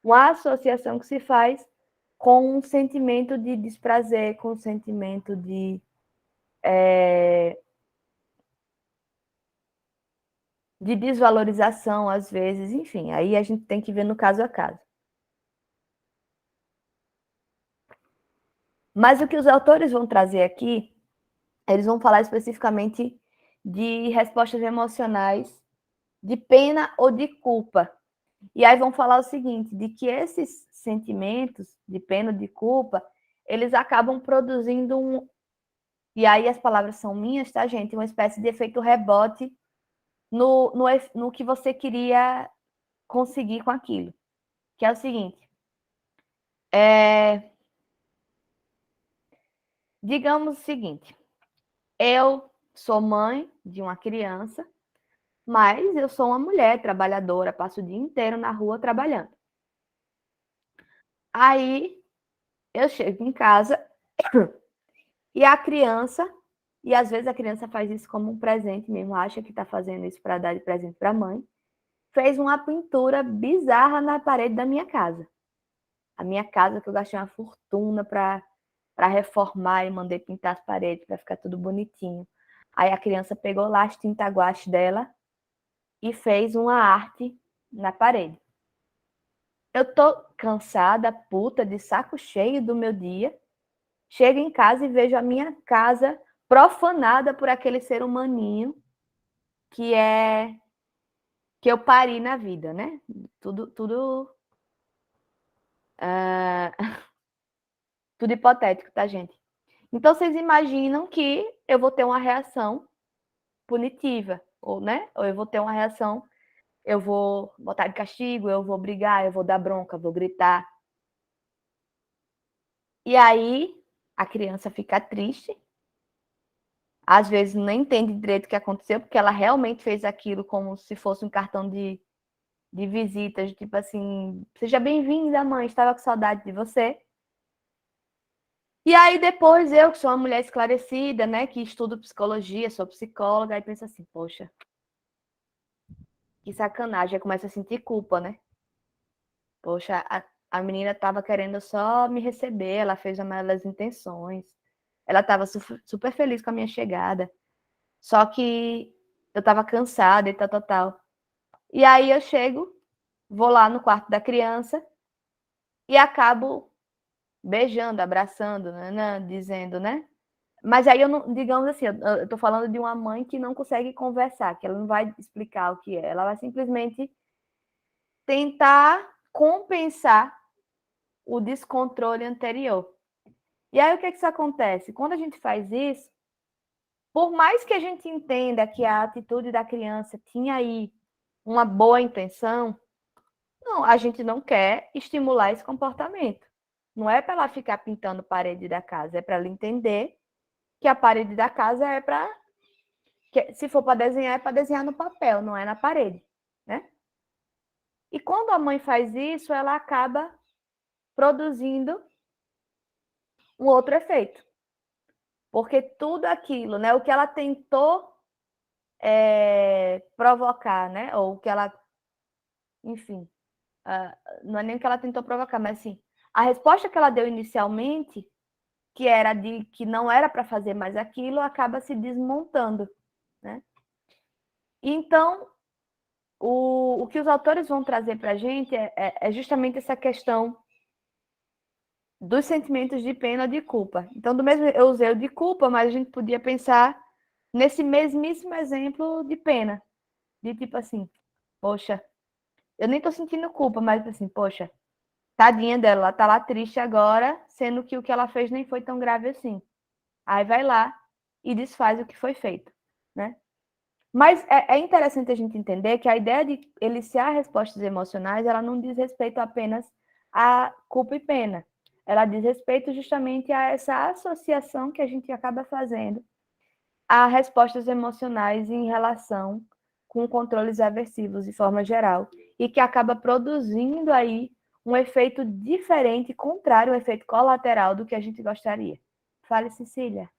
uma associação que se faz com um sentimento de desprazer, com um sentimento de desvalorização, às vezes, enfim, aí a gente tem que ver no caso a caso. Mas o que os autores vão trazer aqui, eles vão falar especificamente de respostas emocionais de pena ou de culpa. E aí vão falar o seguinte, de que esses sentimentos de pena ou de culpa, eles acabam produzindo e aí as palavras são minhas, tá, gente? Uma espécie de efeito rebote no que você queria conseguir com aquilo. Que é o seguinte, digamos o seguinte, eu sou mãe de uma criança, mas eu sou uma mulher trabalhadora, passo o dia inteiro na rua trabalhando. Aí eu chego em casa e a criança, e às vezes a criança faz isso como um presente mesmo, acha que está fazendo isso para dar de presente para a mãe, fez uma pintura bizarra na parede da minha casa. A minha casa que eu gastei uma fortuna para reformar e mandei pintar as paredes para ficar tudo bonitinho. Aí a criança pegou lá as tinta guache dela e fez uma arte na parede. Eu tô cansada, puta, de saco cheio do meu dia. Chego em casa e vejo a minha casa profanada por aquele ser humaninho que eu pari na vida, né? Tudo tudo hipotético, tá, gente? Então vocês imaginam que eu vou ter uma reação punitiva, ou, né? Ou eu vou ter uma reação, eu vou botar de castigo, eu vou brigar, eu vou dar bronca, vou gritar. E aí a criança fica triste, às vezes nem entende direito o que aconteceu, porque ela realmente fez aquilo como se fosse um cartão de visitas, tipo assim, seja bem-vinda, mãe, estava com saudade de você. E aí depois eu, que sou uma mulher esclarecida, né, que estudo psicologia, sou psicóloga, aí penso assim, poxa, que sacanagem, aí começa a sentir culpa, né? Poxa, a menina estava querendo só me receber, ela fez a melhor das intenções, ela estava super feliz com a minha chegada, só que eu estava cansada e tal. E aí eu chego, vou lá no quarto da criança e acabo beijando, abraçando, né, dizendo, né? Mas aí eu não, digamos assim, eu tô falando de uma mãe que não consegue conversar, que ela não vai explicar o que é, ela vai simplesmente tentar compensar o descontrole anterior. E aí o que é que isso acontece? Quando a gente faz isso, por mais que a gente entenda que a atitude da criança tinha aí uma boa intenção, não, a gente não quer estimular esse comportamento. Não é para ela ficar pintando parede da casa, é para ela entender que a parede da casa é para, se for para desenhar, é para desenhar no papel, não é na parede, né? E quando a mãe faz isso, ela acaba produzindo um outro efeito. Porque tudo aquilo, né, o que ela tentou provocar, né, ou o que ela, enfim, não é nem o que ela tentou provocar, mas assim, a resposta que ela deu inicialmente, que era de que não era para fazer mais aquilo, acaba se desmontando, né? Então, o que os autores vão trazer para a gente é justamente essa questão dos sentimentos de pena ou de culpa. Então, do mesmo, eu usei o de culpa, mas a gente podia pensar nesse mesmíssimo exemplo de pena. De tipo assim, poxa, eu nem tô sentindo culpa, mas assim, poxa, tadinha dela, ela tá lá triste agora, sendo que o que ela fez nem foi tão grave assim. Aí vai lá e desfaz o que foi feito, né? Mas é interessante a gente entender que a ideia de eliciar respostas emocionais, ela não diz respeito apenas a culpa e pena. Ela diz respeito justamente a essa associação que a gente acaba fazendo a respostas emocionais em relação com controles aversivos de forma geral e que acaba produzindo aí um efeito diferente, contrário, um efeito colateral do que a gente gostaria. Fale, Cecília.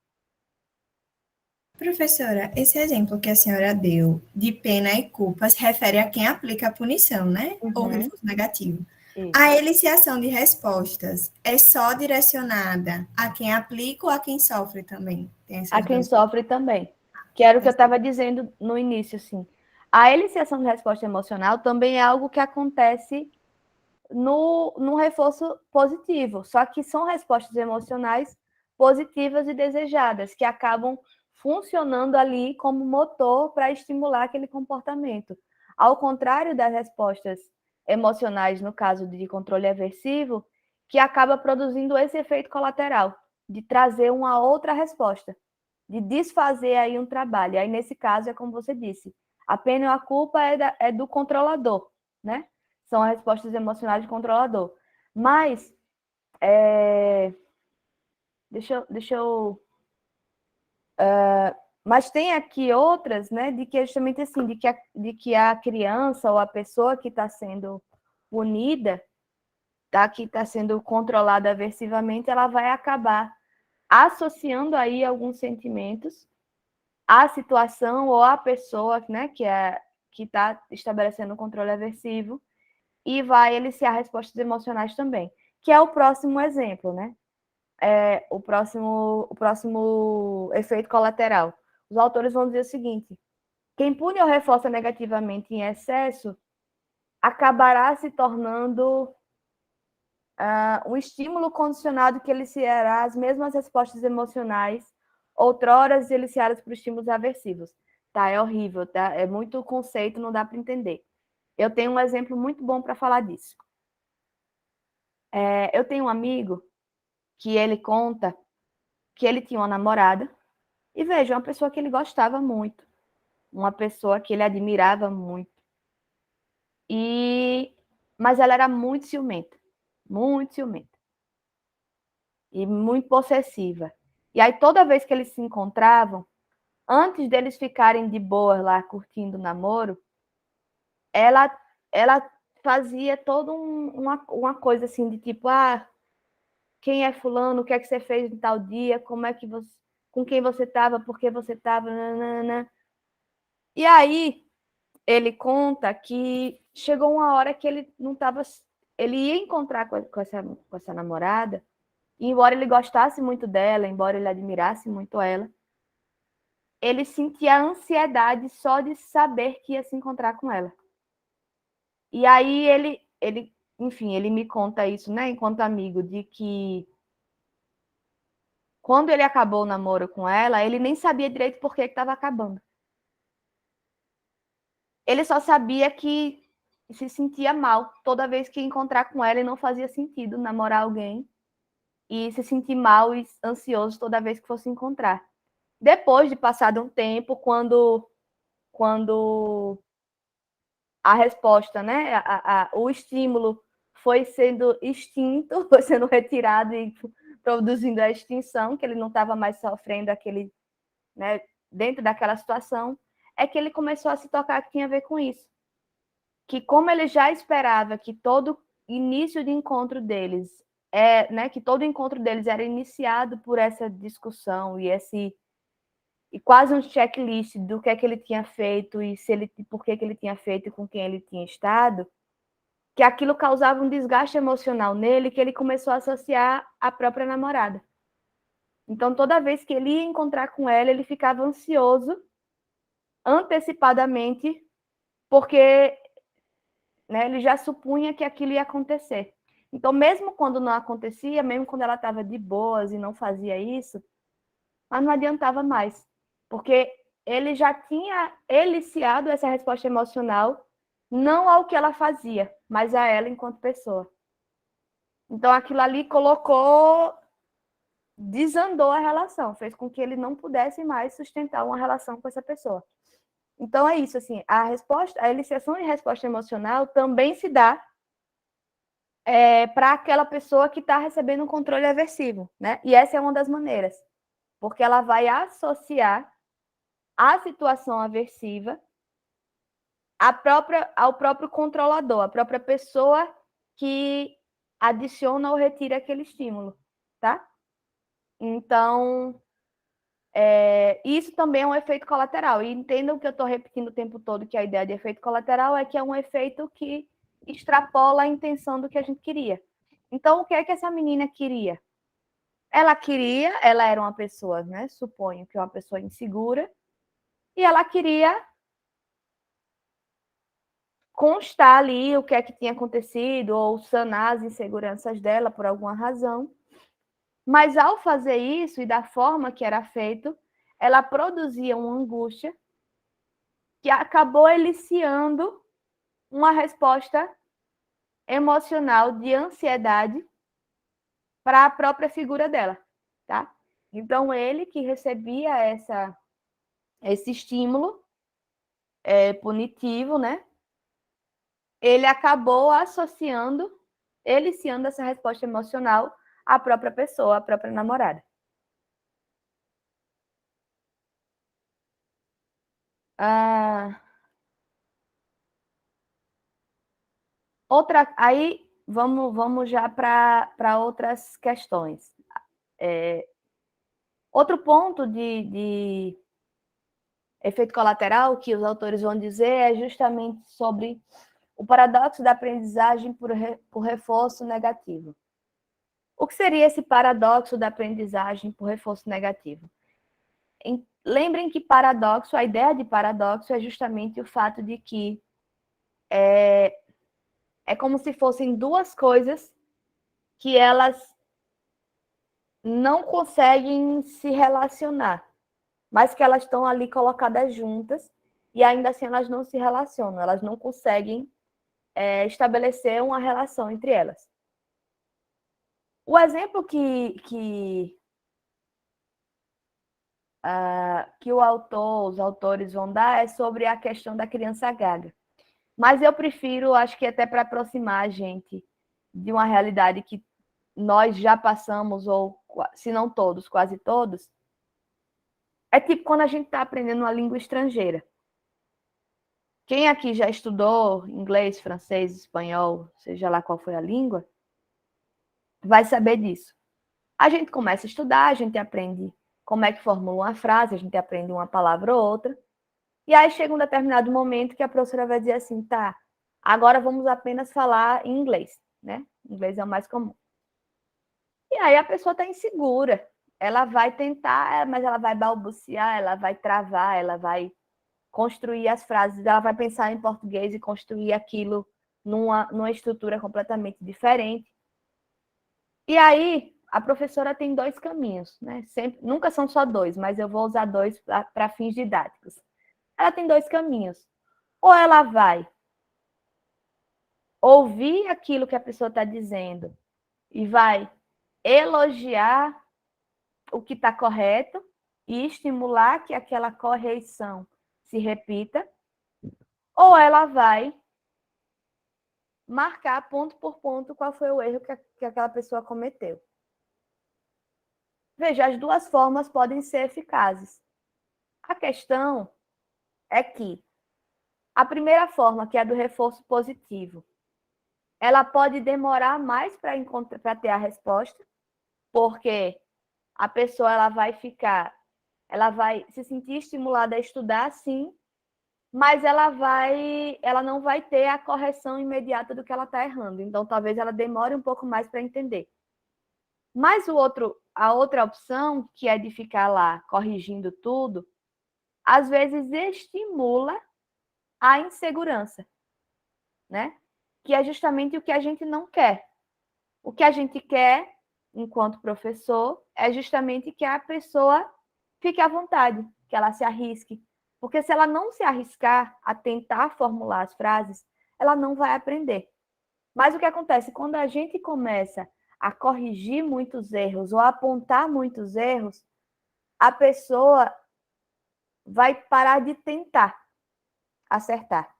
Professora, esse exemplo que a senhora deu de pena e culpa se refere a quem aplica a punição, né? Ou reforço negativo. Isso. A eliciação de respostas é só direcionada a quem aplica ou a quem sofre também? A quem sofre também. Que era o que eu estava dizendo no início, assim. A eliciação de resposta emocional também é algo que acontece no reforço positivo, só que são respostas emocionais positivas e desejadas, que acabam funcionando ali como motor para estimular aquele comportamento. Ao contrário das respostas emocionais, no caso de controle aversivo, que acaba produzindo esse efeito colateral, de trazer uma outra resposta, de desfazer aí um trabalho. Aí, nesse caso, é como você disse, a pena ou a culpa é do controlador, né? São as respostas emocionais do controlador. Mas, deixa eu mas tem aqui outras, né, de que é justamente assim, de que a criança ou a pessoa que está sendo punida, tá, que está sendo controlada aversivamente, ela vai acabar associando aí alguns sentimentos à situação ou à pessoa, né, que está estabelecendo o controle aversivo, e vai eliciar respostas emocionais também, que é o próximo exemplo, né? O próximo efeito colateral. Os autores vão dizer o seguinte: quem pune ou reforça negativamente em excesso acabará se tornando um estímulo condicionado que eliciará as mesmas respostas emocionais outroras eliciadas por estímulos aversivos. Tá, é horrível, tá? É muito conceito, não dá para entender. Eu tenho um exemplo muito bom para falar disso. Eu tenho um amigo que ele conta que ele tinha uma namorada, e veja, uma pessoa que ele gostava muito, uma pessoa que ele admirava muito. Mas ela era muito ciumenta e muito possessiva. E aí toda vez que eles se encontravam, antes deles ficarem de boa lá curtindo o namoro, ela ela fazia toda uma coisa assim de tipo, quem é fulano, o que é que você fez em tal dia, como é que você, com quem você estava, por que você estava, nanana. E aí ele conta que chegou uma hora que ele não estava, ele ia encontrar com essa namorada, e embora ele gostasse muito dela, embora ele admirasse muito ela, ele sentia ansiedade só de saber que ia se encontrar com ela. E aí enfim, ele me conta isso, né, enquanto amigo, de que quando ele acabou o namoro com ela, ele nem sabia direito por que estava acabando. Ele só sabia que se sentia mal toda vez que ia encontrar com ela, e não fazia sentido namorar alguém e se sentir mal e ansioso toda vez que fosse encontrar. Depois de passado um tempo, quando a resposta, né, o estímulo foi sendo extinto, foi sendo retirado e produzindo a extinção, que ele não estava mais sofrendo aquele, né, dentro daquela situação, é que ele começou a se tocar que tinha a ver com isso. Que como ele já esperava que todo início de encontro deles, né, que todo encontro deles era iniciado por essa discussão e quase um checklist do que é que ele tinha feito e por que ele tinha feito e com quem ele tinha estado, que aquilo causava um desgaste emocional nele, que ele começou a associar à própria namorada. Então, toda vez que ele ia encontrar com ela, ele ficava ansioso antecipadamente, porque, né, ele já supunha que aquilo ia acontecer. Então, mesmo quando não acontecia, mesmo quando ela estava de boas e não fazia isso, mas não adiantava mais, porque ele já tinha eliciado essa resposta emocional não ao que ela fazia, mas a ela enquanto pessoa. Então, aquilo ali desandou a relação, fez com que ele não pudesse mais sustentar uma relação com essa pessoa. Então, é isso, assim, a eliciação de resposta emocional também se dá para aquela pessoa que está recebendo um controle aversivo, né? E essa é uma das maneiras, porque ela vai associar a situação aversiva ao próprio controlador, a própria pessoa que adiciona ou retira aquele estímulo, tá? Então, isso também é um efeito colateral. E entendam que eu estou repetindo o tempo todo que a ideia de efeito colateral é que é um efeito que extrapola a intenção do que a gente queria. Então, o que é que essa menina queria? Ela era uma pessoa, né? Suponho que uma pessoa insegura, e ela queria constar ali o que é que tinha acontecido ou sanar as inseguranças dela por alguma razão. Mas ao fazer isso e da forma que era feito, ela produzia uma angústia que acabou eliciando uma resposta emocional de ansiedade para a própria figura dela, tá? Então ele que recebia esse estímulo punitivo, né? Ele acabou eliciando essa resposta emocional à própria pessoa, à própria namorada. Aí vamos já para outras questões. Outro ponto de efeito colateral que os autores vão dizer é justamente sobre o paradoxo da aprendizagem por reforço negativo. O que seria esse paradoxo da aprendizagem por reforço negativo? Lembrem que paradoxo, a ideia de paradoxo é justamente o fato de que é como se fossem duas coisas que elas não conseguem se relacionar, mas que elas estão ali colocadas juntas e ainda assim elas não se relacionam, elas não conseguem estabelecer uma relação entre elas. O exemplo que os autores vão dar é sobre a questão da criança gaga. Mas eu prefiro, acho que até para aproximar a gente de uma realidade que nós já passamos, ou se não todos, quase todos, é tipo quando a gente está aprendendo uma língua estrangeira. Quem aqui já estudou inglês, francês, espanhol, seja lá qual foi a língua, vai saber disso. A gente começa a estudar, a gente aprende como é que formula uma frase, a gente aprende uma palavra ou outra, e aí chega um determinado momento que a professora vai dizer assim, tá, agora vamos apenas falar em inglês, né? Inglês é o mais comum. E aí a pessoa está insegura, ela vai tentar, mas ela vai balbuciar, ela vai travar, ela vai construir as frases, ela vai pensar em português e construir aquilo numa estrutura completamente diferente. E aí, a professora tem dois caminhos, né? Nunca são só dois, mas eu vou usar dois para fins didáticos. Ela tem dois caminhos. Ou ela vai ouvir aquilo que a pessoa está dizendo e vai elogiar o que está correto e estimular que aquela correção se repita, ou ela vai marcar ponto por ponto qual foi o erro que aquela pessoa cometeu. Veja, as duas formas podem ser eficazes. A questão é que a primeira forma, que é a do reforço positivo, ela pode demorar mais para ter a resposta, porque a pessoa ela vai se sentir estimulada a estudar, sim, mas ela não vai ter a correção imediata do que ela está errando. Então, talvez ela demore um pouco mais para entender. Mas a outra opção, que é de ficar lá corrigindo tudo, às vezes estimula a insegurança, né? Que é justamente o que a gente não quer. O que a gente quer, enquanto professor, é justamente que a pessoa fique à vontade, que ela se arrisque. Porque se ela não se arriscar a tentar formular as frases, ela não vai aprender. Mas o que acontece? Quando a gente começa a corrigir muitos erros ou a apontar muitos erros, a pessoa vai parar de tentar acertar.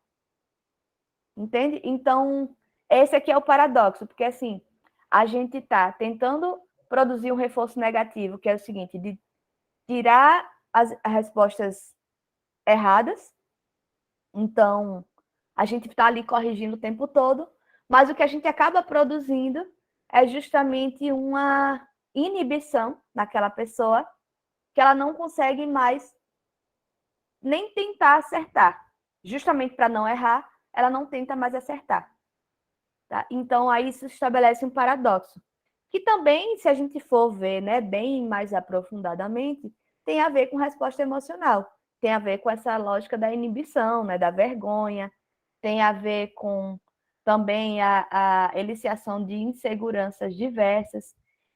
Entende? Então, esse aqui é o paradoxo, porque assim, a gente está tentando produzir um reforço negativo, que é o seguinte, de tirar as respostas erradas. Então, A gente está ali corrigindo o tempo todo, mas o que a gente acaba produzindo é justamente uma inibição naquela pessoa que ela não consegue mais nem tentar acertar. Justamente para não errar, ela não tenta mais acertar. Tá? Então, aí isso estabelece um paradoxo. Que também, se a gente for ver, né, bem mais aprofundadamente, tem a ver com resposta emocional. Tem a ver com essa lógica da inibição, né, da vergonha. Tem a ver com também a eliciação de inseguranças diversas.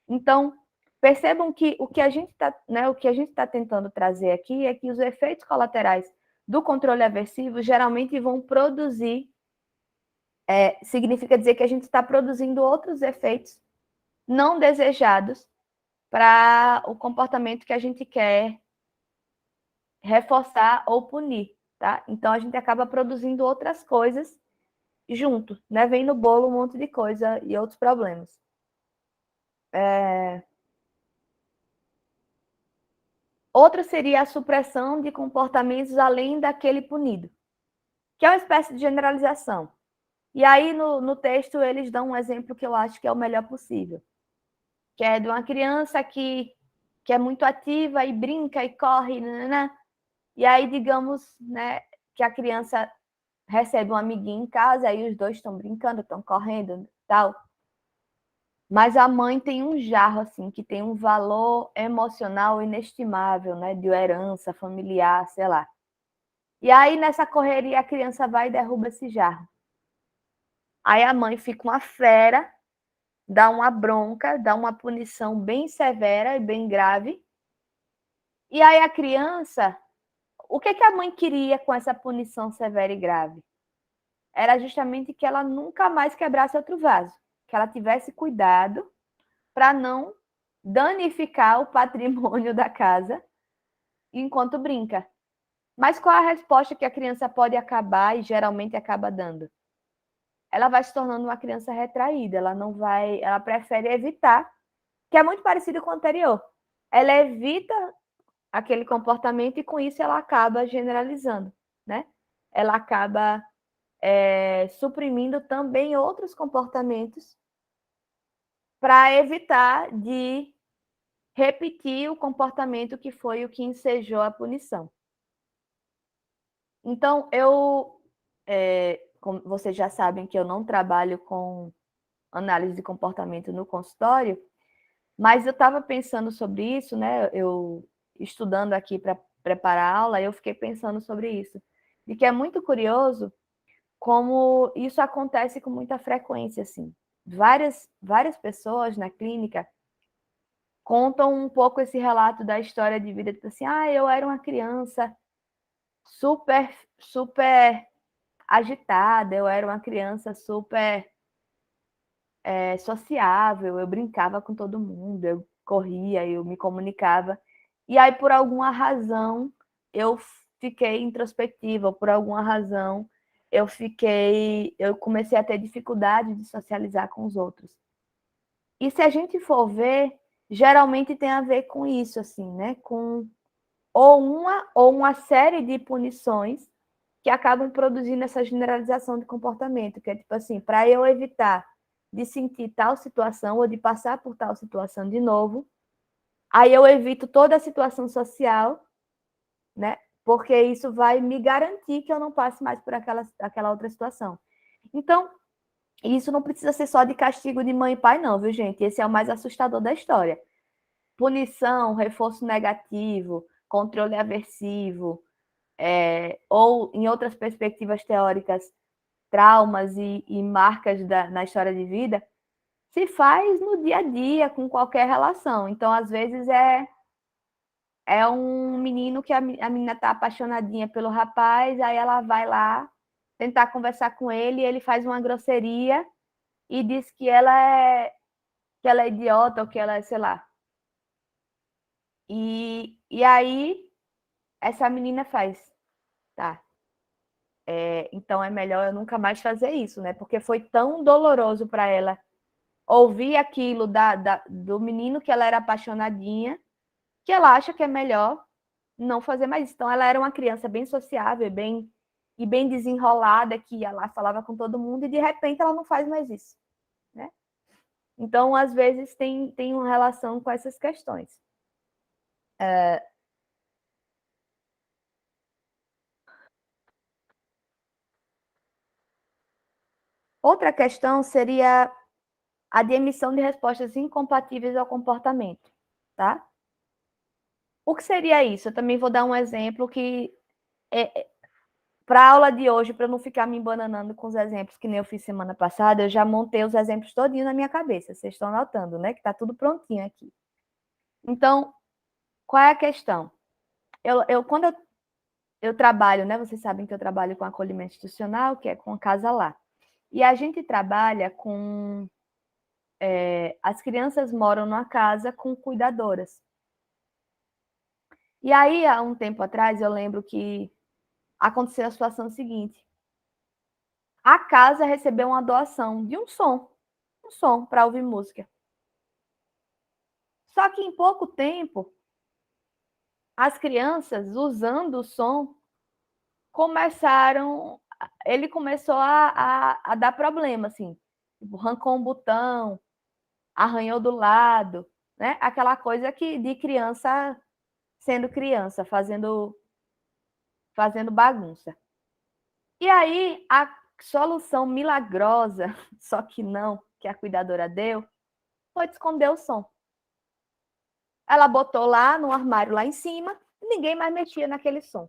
Então, percebam que o que a gente está, né, o que a gente está tentando trazer aqui é que os efeitos colaterais do controle aversivo geralmente vão produzir, significa dizer que a gente está produzindo outros efeitos não desejados para o comportamento que a gente quer reforçar ou punir, tá? Então a gente acaba produzindo outras coisas junto, né? Vem no bolo um monte de coisa e outros problemas. Outra seria a supressão de comportamentos além daquele punido, que é uma espécie de generalização. E aí, no texto, eles dão um exemplo que eu acho que é o melhor possível, que é de uma criança que é muito ativa e brinca e corre, né? E aí, digamos, né, que a criança recebe um amiguinho em casa, aí os dois estão brincando, estão correndo e tal. Mas a mãe tem um jarro, assim, que tem um valor emocional inestimável, né? De herança familiar, sei lá. E aí, nessa correria, a criança vai e derruba esse jarro. Aí a mãe fica uma fera, dá uma bronca, dá uma punição bem severa e bem grave. E aí a criança, o que a mãe queria com essa punição severa e grave? Era justamente que ela nunca mais quebrasse outro vaso, que ela tivesse cuidado para não danificar o patrimônio da casa enquanto brinca. Mas qual a resposta que a criança pode acabar e geralmente acaba dando? Ela vai se tornando uma criança retraída, ela prefere evitar, que é muito parecido com o anterior. Ela evita aquele comportamento e com isso ela acaba generalizando, né? Ela acaba suprimindo também outros comportamentos para evitar de repetir o comportamento que foi o que ensejou a punição. Então, como vocês já sabem que eu não trabalho com análise de comportamento no consultório, mas eu estava pensando sobre isso, né? Eu estudando aqui para preparar a aula, eu fiquei pensando sobre isso, de que é muito curioso como isso acontece com muita frequência, assim. Várias pessoas na clínica contam um pouco esse relato da história de vida, tipo assim, eu era uma criança super agitada, eu era uma criança super sociável, eu brincava com todo mundo, eu corria, eu me comunicava. E aí, por alguma razão, eu fiquei introspectiva, por alguma razão, eu comecei a ter dificuldade de socializar com os outros. E se a gente for ver, geralmente tem a ver com isso, assim, né? Com ou uma série de punições que acabam produzindo essa generalização de comportamento, que é tipo assim, para eu evitar de sentir tal situação ou de passar por tal situação de novo, aí eu evito toda a situação social, né? Porque isso vai me garantir que eu não passe mais por aquela outra situação. Então, isso não precisa ser só de castigo de mãe e pai, não, viu, gente? Esse é o mais assustador da história. Punição, reforço negativo, controle aversivo, ou, em outras perspectivas teóricas, traumas e marcas na história de vida, se faz no dia a dia, com qualquer relação. Então, às vezes, é um menino que a menina está apaixonadinha pelo rapaz, aí ela vai lá tentar conversar com ele, e ele faz uma grosseria e diz que ela é idiota ou que ela é, sei lá. E aí, essa menina faz, tá, então é melhor eu nunca mais fazer isso, né? Porque foi tão doloroso para ela ouvir aquilo do menino que ela era apaixonadinha, que ela acha que é melhor não fazer mais isso. Então, ela era uma criança bem sociável, bem e bem desenrolada, que ia lá, falava com todo mundo, e de repente ela não faz mais isso, né? Então, às vezes, tem uma relação com essas questões. Outra questão seria a de emissão de respostas incompatíveis ao comportamento, tá? O que seria isso? Eu também vou dar um exemplo que, para a aula de hoje, para eu não ficar me embananando com os exemplos que nem eu fiz semana passada, eu já montei os exemplos todinho na minha cabeça. Vocês estão notando, né? Que está tudo prontinho aqui. Então, qual é a questão? Quando eu trabalho, né? Vocês sabem que eu trabalho com acolhimento institucional, que é com a Casa Lá. E a gente trabalha com... as crianças moram numa casa com cuidadoras. E aí, há um tempo atrás, eu lembro que aconteceu a situação seguinte. A casa recebeu uma doação de um som para ouvir música. Só que em pouco tempo, as crianças, usando o som, ele começou a dar problema, assim. Tipo, arrancou um botão, arranhou do lado, né? Aquela coisa de criança sendo criança, fazendo bagunça. E aí, a solução milagrosa, só que não, que a cuidadora deu, foi de esconder o som. Ela botou lá no armário lá em cima, e ninguém mais mexia naquele som.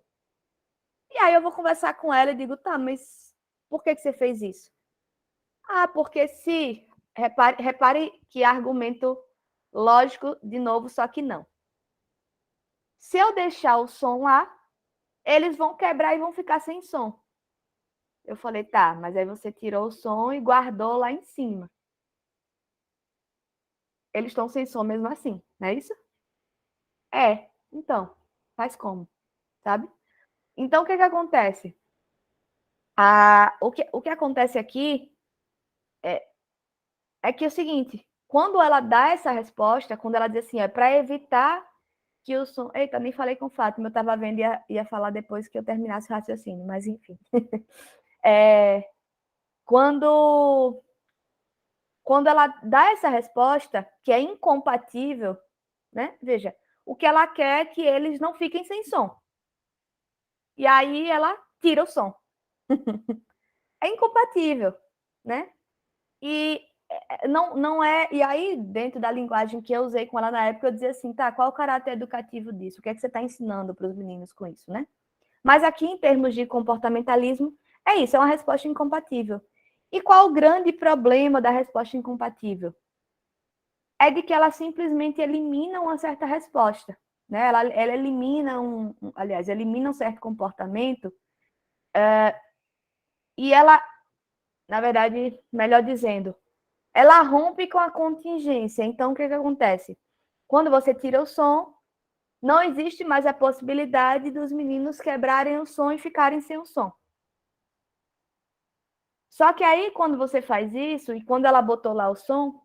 E aí eu vou conversar com ela e digo, tá, mas por que você fez isso? Ah, porque se... Repare que argumento lógico, de novo, só que não. Se eu deixar o som lá, eles vão quebrar e vão ficar sem som. Eu falei, tá, mas aí você tirou o som e guardou lá em cima. Eles estão sem som mesmo assim, não é isso? Então, faz como, sabe? Então, o que acontece? O que acontece aqui é que é o seguinte, quando ela dá essa resposta, quando ela diz assim, é para evitar que o som... Eita, nem falei com o Fátima, eu estava vendo e ia falar depois que eu terminasse o raciocínio, mas enfim. Quando ela dá essa resposta, que é incompatível, né? Veja, o que ela quer é que eles não fiquem sem som. E aí ela tira o som. É incompatível, né? E não é... E aí, dentro da linguagem que eu usei com ela na época, eu dizia assim, tá, qual o caráter educativo disso? O que é que você está ensinando para os meninos com isso, né? Mas aqui, em termos de comportamentalismo, é isso, é uma resposta incompatível. E qual o grande problema da resposta incompatível? É de que ela simplesmente elimina uma certa resposta, né? Ela elimina aliás, elimina um certo comportamento, e ela, na verdade, melhor dizendo, ela rompe com a contingência. Então, o que acontece? Quando você tira o som, não existe mais a possibilidade dos meninos quebrarem o som e ficarem sem o som. Só que aí, quando você faz isso, e quando ela botou lá o som,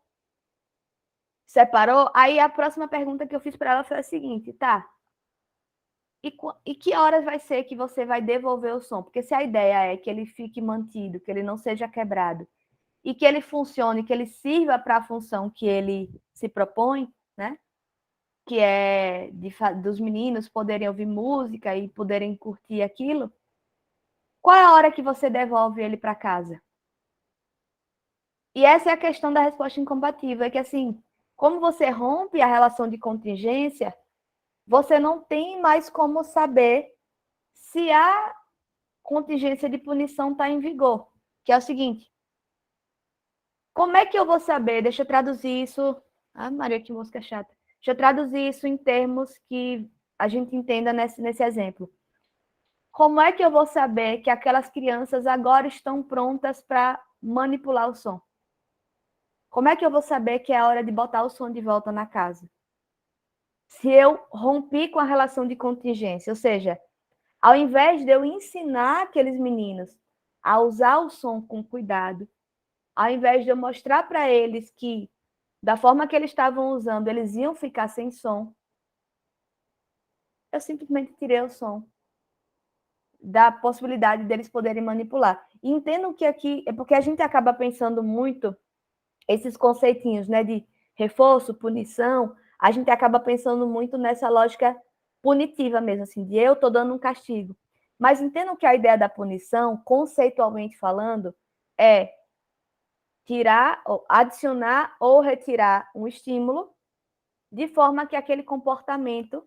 separou, aí a próxima pergunta que eu fiz para ela foi a seguinte, tá, e que horas vai ser que você vai devolver o som? Porque se a ideia é que ele fique mantido, que ele não seja quebrado, e que ele funcione, que ele sirva para a função que ele se propõe, né? Que é dos meninos poderem ouvir música e poderem curtir aquilo, qual é a hora que você devolve ele para casa? E essa é a questão da resposta incompatível, é que assim, como você rompe a relação de contingência, você não tem mais como saber se a contingência de punição está em vigor, que é o seguinte, como é que eu vou saber? Deixa eu traduzir isso... Ah, Maria, que música chata. Deixa eu traduzir isso em termos que a gente entenda nesse exemplo. Como é que eu vou saber que aquelas crianças agora estão prontas para manipular o som? Como é que eu vou saber que é a hora de botar o som de volta na casa? Se eu rompi com a relação de contingência, ou seja, ao invés de eu ensinar aqueles meninos a usar o som com cuidado, ao invés de eu mostrar para eles que, da forma que eles estavam usando, eles iam ficar sem som, eu simplesmente tirei o som da possibilidade deles poderem manipular. E entendo que aqui é porque a gente acaba pensando muito esses conceitinhos, né, de reforço, punição, a gente acaba pensando muito nessa lógica punitiva mesmo, assim, de eu estou dando um castigo. Mas entendo que a ideia da punição, conceitualmente falando, é tirar, adicionar ou retirar um estímulo de forma que aquele comportamento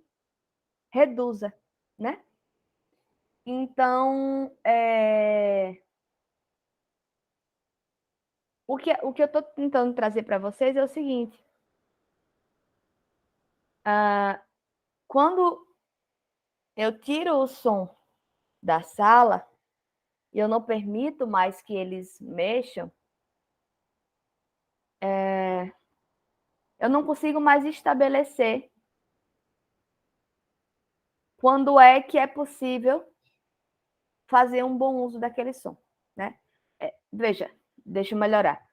reduza, né? Então, o que eu estou tentando trazer para vocês é o seguinte: quando eu tiro o som da sala e eu não permito mais que eles mexam, eu não consigo mais estabelecer quando é que é possível fazer um bom uso daquele som, né? Veja, deixa eu melhorar.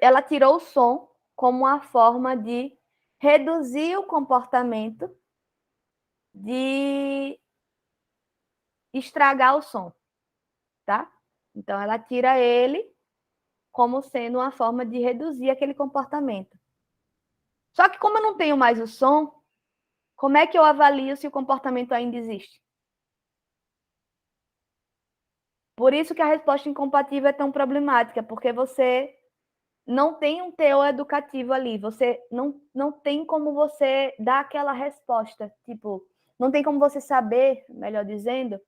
Ela tirou o som como uma forma de reduzir o comportamento de estragar o som, tá? Então, ela tira ele como sendo uma forma de reduzir aquele comportamento. Só que como eu não tenho mais o som, como é que eu avalio se o comportamento ainda existe? Por isso que a resposta incompatível é tão problemática, porque você não tem um teor educativo ali, você não tem como você dar aquela resposta, tipo, não tem como você saber, melhor dizendo,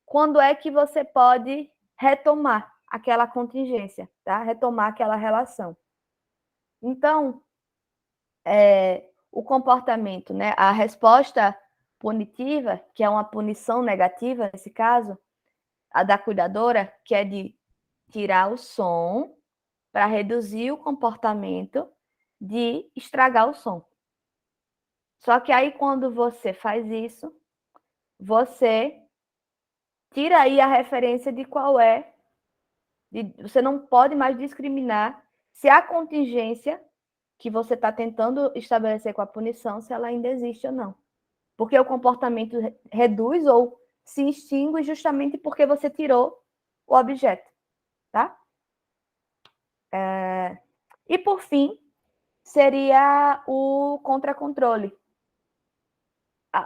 quando é que você pode retomar aquela contingência, tá? Retomar aquela relação. Então, o comportamento, né? A resposta punitiva, que é uma punição negativa nesse caso, a da cuidadora, que é de tirar o som para reduzir o comportamento de estragar o som. Só que aí, quando você faz isso, você tira aí a referência de qual é. Você não pode mais discriminar se a contingência que você está tentando estabelecer com a punição, se ela ainda existe ou não. Porque o comportamento reduz ou se extingue justamente porque você tirou o objeto, tá? E, por fim, seria o contracontrole,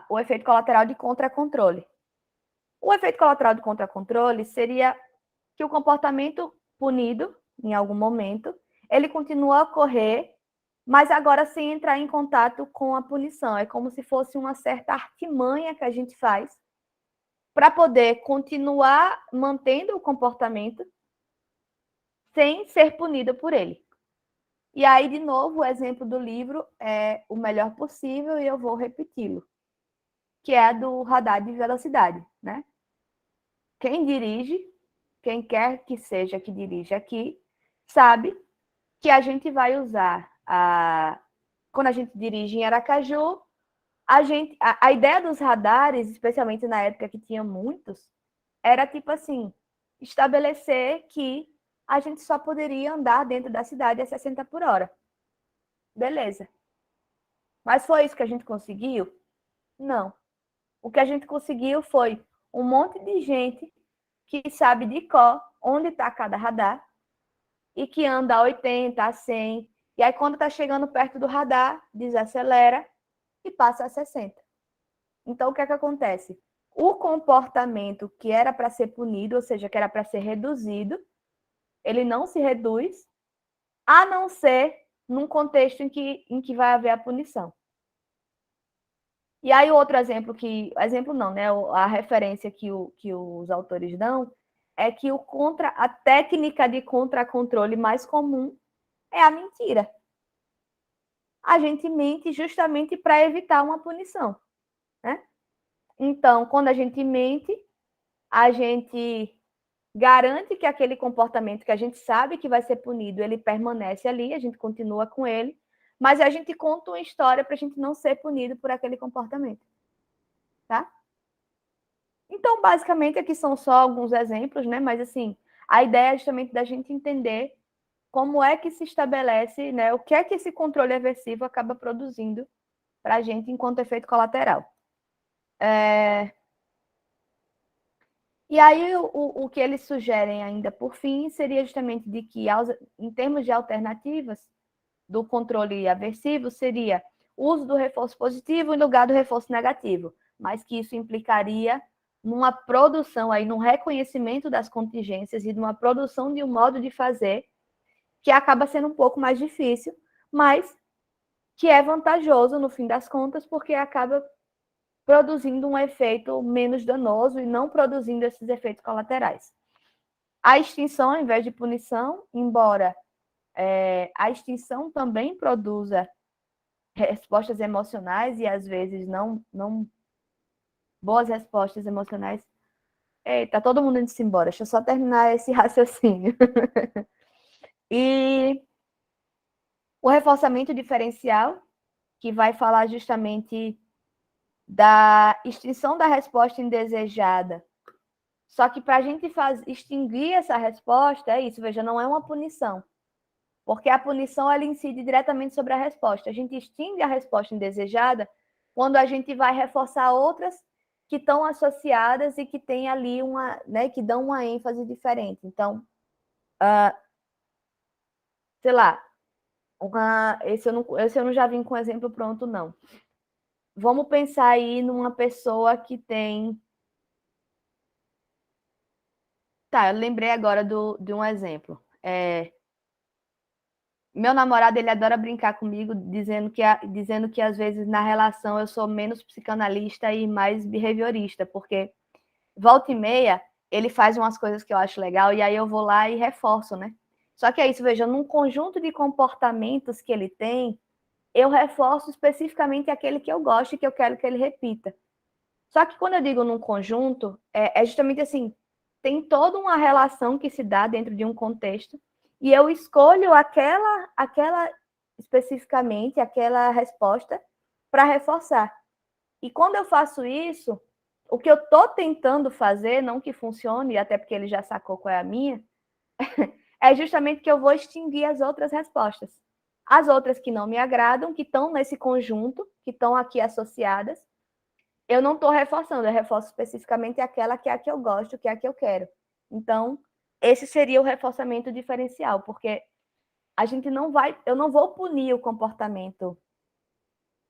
o efeito colateral de contracontrole. O efeito colateral de contracontrole seria que o comportamento punido, em algum momento, ele continua a ocorrer, mas agora sem entrar em contato com a punição. É como se fosse uma certa artimanha que a gente faz para poder continuar mantendo o comportamento sem ser punido por ele. E aí, de novo, o exemplo do livro é o melhor possível e eu vou repeti-lo, que é a do radar de velocidade, né? Quem dirige, quem quer que seja que dirija aqui, sabe que a gente vai usar quando a gente dirige em Aracaju, a ideia dos radares, especialmente na época que tinha muitos, era tipo assim, estabelecer que a gente só poderia andar dentro da cidade a 60 por hora. Beleza. Mas foi isso que a gente conseguiu? Não. O que a gente conseguiu foi um monte de gente que sabe de cor onde está cada radar e que anda a 80, a 100. E aí, quando está chegando perto do radar, desacelera e passa a 60. Então, o que é que acontece? O comportamento que era para ser punido, ou seja, que era para ser reduzido, ele não se reduz, a não ser num contexto em que vai haver a punição. E aí, outro exemplo exemplo não, né? A referência que os autores dão é que a técnica de contracontrole mais comum é a mentira. A gente mente justamente para evitar uma punição, né? Então, quando a gente mente, a gente garante que aquele comportamento que a gente sabe que vai ser punido, ele permanece ali, a gente continua com ele, mas a gente conta uma história para a gente não ser punido por aquele comportamento, tá? Então, basicamente, aqui são só alguns exemplos, né? Mas, assim, a ideia é justamente da gente entender como é que se estabelece, né? O que é que esse controle aversivo acaba produzindo para a gente enquanto efeito colateral. E aí, o que eles sugerem ainda por fim seria justamente de que, em termos de alternativas do controle aversivo, seria o uso do reforço positivo em lugar do reforço negativo, mas que isso implicaria numa produção, aí, num reconhecimento das contingências e numa produção de um modo de fazer que acaba sendo um pouco mais difícil, mas que é vantajoso no fim das contas, porque acaba produzindo um efeito menos danoso e não produzindo esses efeitos colaterais. A extinção, ao invés de punição, embora a extinção também produza respostas emocionais e às vezes não boas respostas emocionais. Eita, todo mundo indo-se embora. Deixa eu só terminar esse raciocínio. E o reforçamento diferencial, que vai falar justamente da extinção da resposta indesejada. Só que para a gente extinguir essa resposta, é isso, veja, não é uma punição. Porque a punição ela incide diretamente sobre a resposta. A gente extingue a resposta indesejada quando a gente vai reforçar outras que estão associadas e que tem ali uma, né, que dão uma ênfase diferente. Então, sei lá, esse eu não já vim com exemplo pronto, não. Vamos pensar aí numa pessoa que tem. Tá, eu lembrei agora de um exemplo. Meu namorado, ele adora brincar comigo, dizendo que às vezes na relação eu sou menos psicanalista e mais behaviorista, porque volta e meia ele faz umas coisas que eu acho legal e aí eu vou lá e reforço, né? Só que é isso, veja, num conjunto de comportamentos que ele tem, eu reforço especificamente aquele que eu gosto e que eu quero que ele repita. Só que quando eu digo num conjunto, é justamente assim, tem toda uma relação que se dá dentro de um contexto e eu escolho aquela especificamente, aquela resposta para reforçar. E quando eu faço isso, o que eu estou tentando fazer, não que funcione, até porque ele já sacou qual é a minha, é justamente que eu vou extinguir as outras respostas. As outras que não me agradam, que estão nesse conjunto, que estão aqui associadas, eu não estou reforçando, eu reforço especificamente aquela que é a que eu gosto, que é a que eu quero. Então, esse seria o reforçamento diferencial, porque a gente não vai, eu não vou punir o comportamento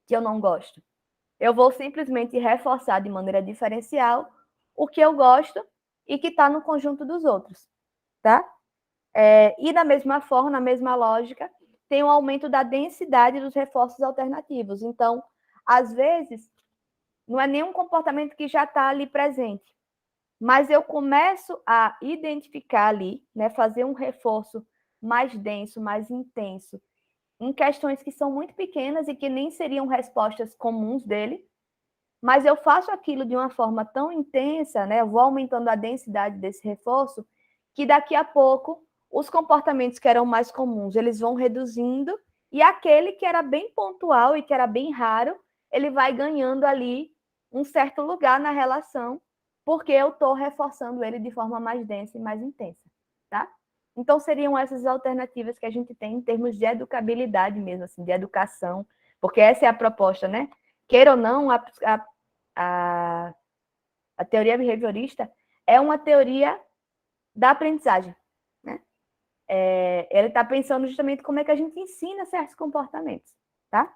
que eu não gosto. Eu vou simplesmente reforçar de maneira diferencial o que eu gosto e que está no conjunto dos outros, tá? E da mesma forma, na mesma lógica, tem um aumento da densidade dos reforços alternativos. Então, às vezes, não é nenhum comportamento que já está ali presente, mas eu começo a identificar ali, né, fazer um reforço mais denso, mais intenso, em questões que são muito pequenas e que nem seriam respostas comuns dele, mas eu faço aquilo de uma forma tão intensa, né, eu vou aumentando a densidade desse reforço, que daqui a pouco os comportamentos que eram mais comuns, eles vão reduzindo, e aquele que era bem pontual e que era bem raro, ele vai ganhando ali um certo lugar na relação, porque eu estou reforçando ele de forma mais densa e mais intensa, tá? Então, seriam essas alternativas que a gente tem em termos de educabilidade mesmo, assim, de educação, porque essa é a proposta, né? Queira ou não, a teoria behaviorista é uma teoria da aprendizagem, né? Ele está pensando justamente como é que a gente ensina certos comportamentos, tá?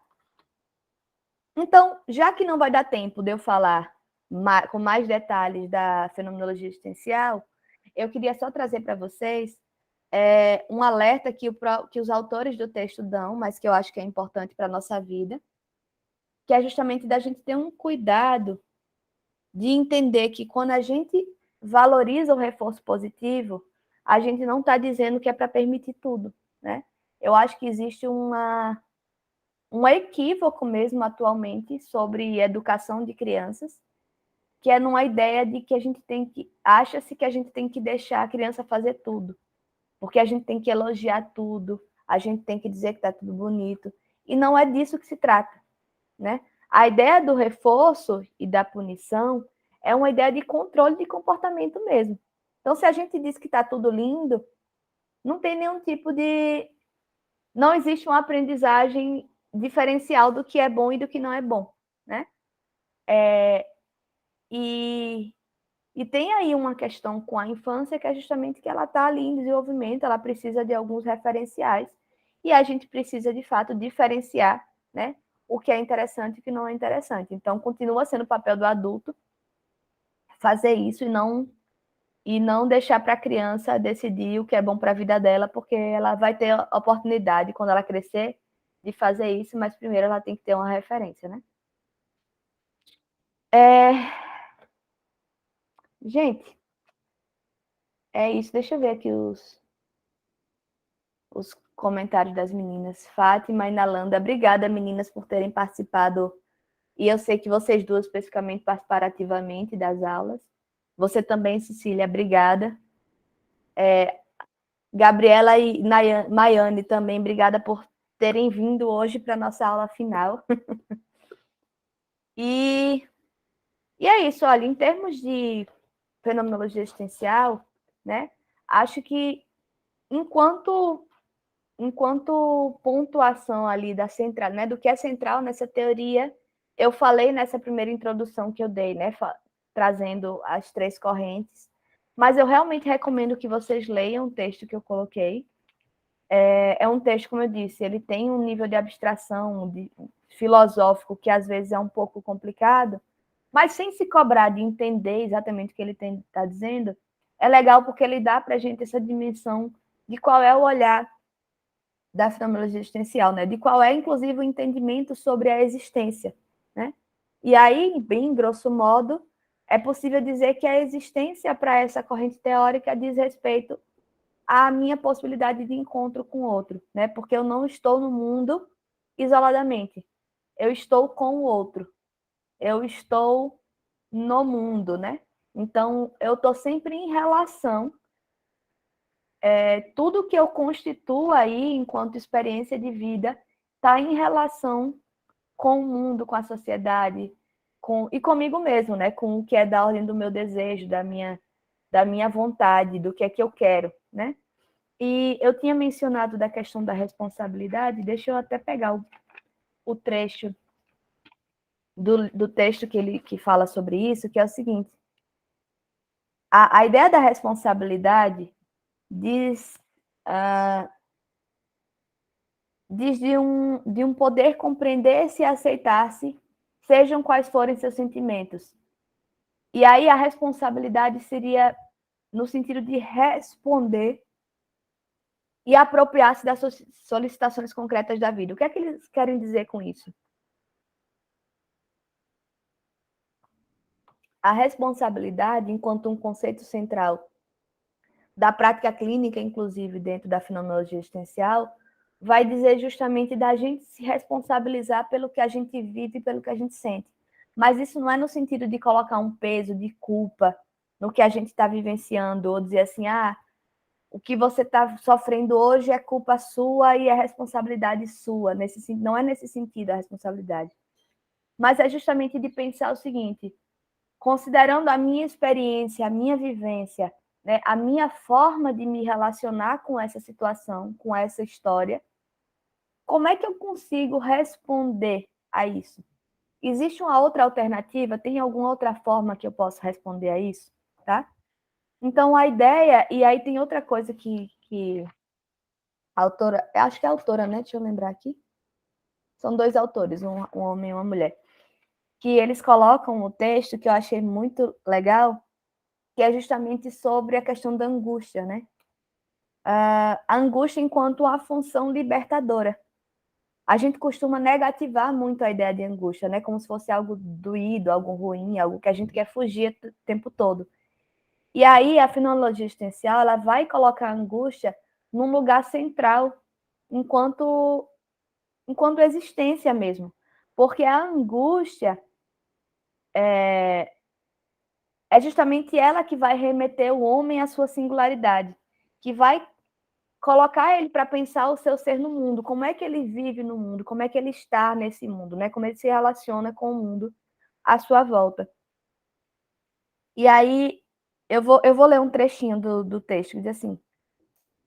Então, já que não vai dar tempo de eu falar com mais detalhes da fenomenologia existencial, eu queria só trazer para vocês um alerta que os autores do texto dão, mas que eu acho que é importante para a nossa vida, que é justamente da gente ter um cuidado de entender que quando a gente valoriza o reforço positivo, a gente não está dizendo que é para permitir tudo, né? Eu acho que existe um equívoco mesmo atualmente sobre educação de crianças, que é numa ideia de que acha-se que a gente tem que deixar a criança fazer tudo, porque a gente tem que elogiar tudo, a gente tem que dizer que está tudo bonito, e não é disso que se trata, né? A ideia do reforço e da punição é uma ideia de controle de comportamento mesmo. Então, se a gente diz que está tudo lindo, não tem nenhum tipo de... Não existe uma aprendizagem diferencial do que é bom e do que não é bom, né? E E tem aí uma questão com a infância que é justamente que ela está ali em desenvolvimento, ela precisa de alguns referenciais, e a gente precisa, de fato, diferenciar, né, o que é interessante e o que não é interessante. Então, continua sendo o papel do adulto fazer isso e não deixar para a criança decidir o que é bom para a vida dela, porque ela vai ter a oportunidade, quando ela crescer, de fazer isso, mas primeiro ela tem que ter uma referência, né? Gente, é isso. Deixa eu ver aqui os comentários das meninas. Fátima e Nalanda, obrigada, meninas, por terem participado. E eu sei que vocês duas, especificamente, participaram ativamente das aulas. Você também, Cecília, obrigada. Gabriela e Maiane também, obrigada por terem vindo hoje para a nossa aula final. E é isso, olha, em termos de fenomenologia existencial, né, acho que enquanto pontuação ali da central, né, do que é central nessa teoria, eu falei nessa primeira introdução que eu dei, né, trazendo as três correntes, mas eu realmente recomendo que vocês leiam o texto que eu coloquei. É um texto, como eu disse, ele tem um nível de abstração filosófico que às vezes é um pouco complicado, mas sem se cobrar de entender exatamente o que ele está dizendo, é legal porque ele dá para a gente essa dimensão de qual é o olhar da fenomenologia existencial, né? De qual é, inclusive, o entendimento sobre a existência, né? E aí, bem grosso modo, é possível dizer que a existência para essa corrente teórica diz respeito à minha possibilidade de encontro com o outro, né? Porque eu não estou no mundo isoladamente. Eu estou com o outro. Eu estou no mundo, né? Então, eu estou sempre em relação. Tudo que eu constituo aí, enquanto experiência de vida, está em relação com o mundo, com a sociedade, e comigo mesmo, né? Com o que é da ordem do meu desejo, da minha vontade, do que é que eu quero, né? E eu tinha mencionado da questão da responsabilidade, deixa eu até pegar o trecho do texto que fala sobre isso, que é o seguinte: a ideia da responsabilidade diz, diz de um poder compreender-se e aceitar-se, sejam quais forem seus sentimentos. E aí a responsabilidade seria no sentido de responder e apropriar-se das solicitações concretas da vida. O que é que eles querem dizer com isso? A responsabilidade, enquanto um conceito central da prática clínica, inclusive dentro da fenomenologia existencial, vai dizer justamente da gente se responsabilizar pelo que a gente vive e pelo que a gente sente. Mas isso não é no sentido de colocar um peso de culpa no que a gente está vivenciando, ou dizer assim, o que você está sofrendo hoje é culpa sua e é responsabilidade sua. Não é nesse sentido a responsabilidade. Mas é justamente de pensar o seguinte: considerando a minha experiência, a minha vivência, né, a minha forma de me relacionar com essa situação, com essa história, como é que eu consigo responder a isso? Existe uma outra alternativa? Tem alguma outra forma que eu possa responder a isso? Tá? Então, a ideia, e aí tem outra coisa que a autora, acho que é a autora, né? Deixa eu lembrar aqui. São dois autores, um homem e uma mulher, que eles colocam no texto que eu achei muito legal, que é justamente sobre a questão da angústia, né? A angústia enquanto uma função libertadora. A gente costuma negativar muito a ideia de angústia, né? Como se fosse algo doído, algo ruim, algo que a gente quer fugir o tempo todo. E aí a fenomenologia existencial, ela vai colocar a angústia num lugar central, enquanto existência mesmo. Porque a angústia é justamente ela que vai remeter o homem à sua singularidade, que vai colocar ele para pensar o seu ser no mundo, como é que ele vive no mundo, como é que ele está nesse mundo, né? Como ele se relaciona com o mundo à sua volta. E aí eu vou ler um trechinho do texto que diz assim: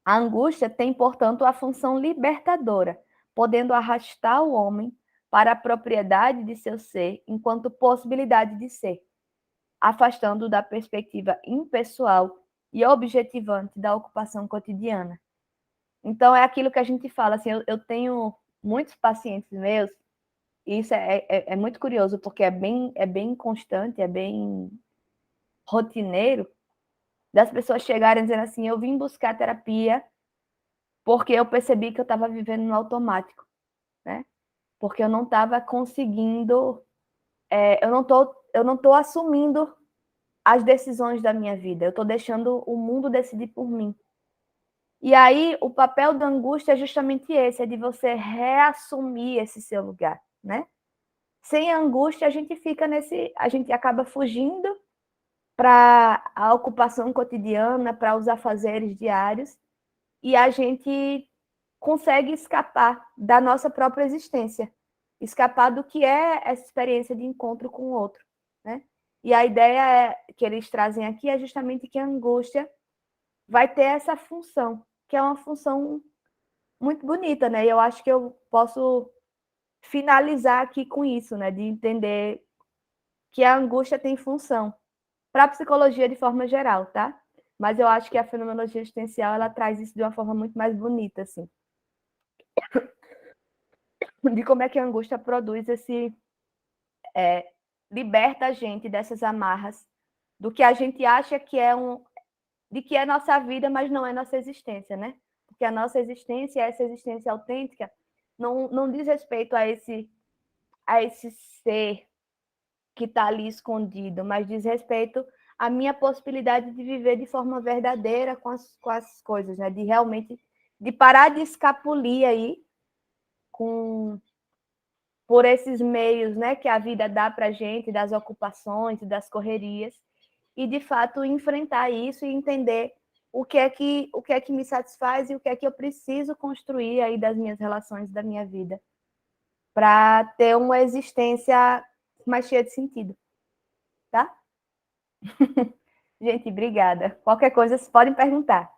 a angústia tem, portanto, a função libertadora, podendo arrastar o homem para a propriedade de seu ser enquanto possibilidade de ser. afastando da perspectiva impessoal e objetivante da ocupação cotidiana. Então, é aquilo que a gente fala, assim, eu tenho muitos pacientes meus, e isso é muito curioso, porque é bem constante, é bem rotineiro, das pessoas chegarem dizendo assim, eu vim buscar terapia porque eu percebi que eu estava vivendo no automático, né? Porque eu não estava conseguindo, eu não tô assumindo as decisões da minha vida, eu estou deixando o mundo decidir por mim. E aí, o papel da angústia é justamente esse, é de você reassumir esse seu lugar, né? Sem angústia, a gente acaba fugindo para a ocupação cotidiana, para os afazeres diários, e a gente consegue escapar da nossa própria existência, escapar do que é essa experiência de encontro com o outro, né? E a ideia que eles trazem aqui é justamente que a angústia vai ter essa função, que é uma função muito bonita, né? E eu acho que eu posso finalizar aqui com isso, né? De entender que a angústia tem função para a psicologia de forma geral, tá? Mas eu acho que a fenomenologia existencial ela traz isso de uma forma muito mais bonita, assim, de como é que a angústia produz liberta a gente dessas amarras do que a gente acha que de que é nossa vida, mas não é nossa existência, né? Porque a nossa existência, essa existência autêntica, não diz respeito a esse ser que está ali escondido, mas diz respeito à minha possibilidade de viver de forma verdadeira com as coisas, né? De realmente, de parar de escapulir aí por esses meios, né, que a vida dá para a gente, das ocupações, das correrias, e de fato enfrentar isso e entender o que é que me satisfaz e o que é que eu preciso construir aí das minhas relações, da minha vida, para ter uma existência mais cheia de sentido, tá? Gente, obrigada. Qualquer coisa, vocês podem perguntar.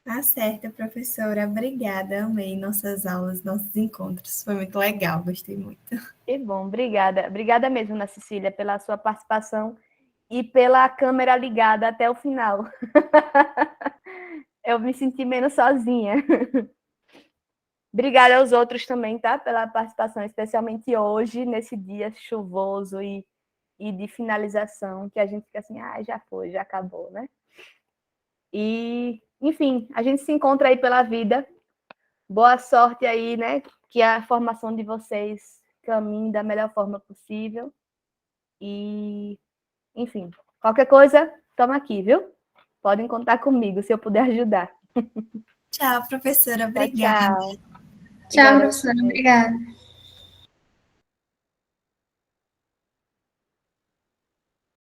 Tá certo, professora. Obrigada. Amei nossas aulas, nossos encontros. Foi muito legal, gostei muito. Que bom, obrigada. Obrigada mesmo, Ana Cecília, pela sua participação e pela câmera ligada até o final. Eu me senti menos sozinha. Obrigada aos outros também, tá? Pela participação, especialmente hoje, nesse dia chuvoso e de finalização, que a gente fica assim, já foi, já acabou, né? E, enfim, a gente se encontra aí pela vida. Boa sorte aí, né? Que a formação de vocês caminhe da melhor forma possível. E, enfim, qualquer coisa, estamos aqui, viu? Podem contar comigo, se eu puder ajudar. Tchau, professora. Tchau, Obrigada. tchau. Tchau, Obrigada a professora. vocês. Obrigada.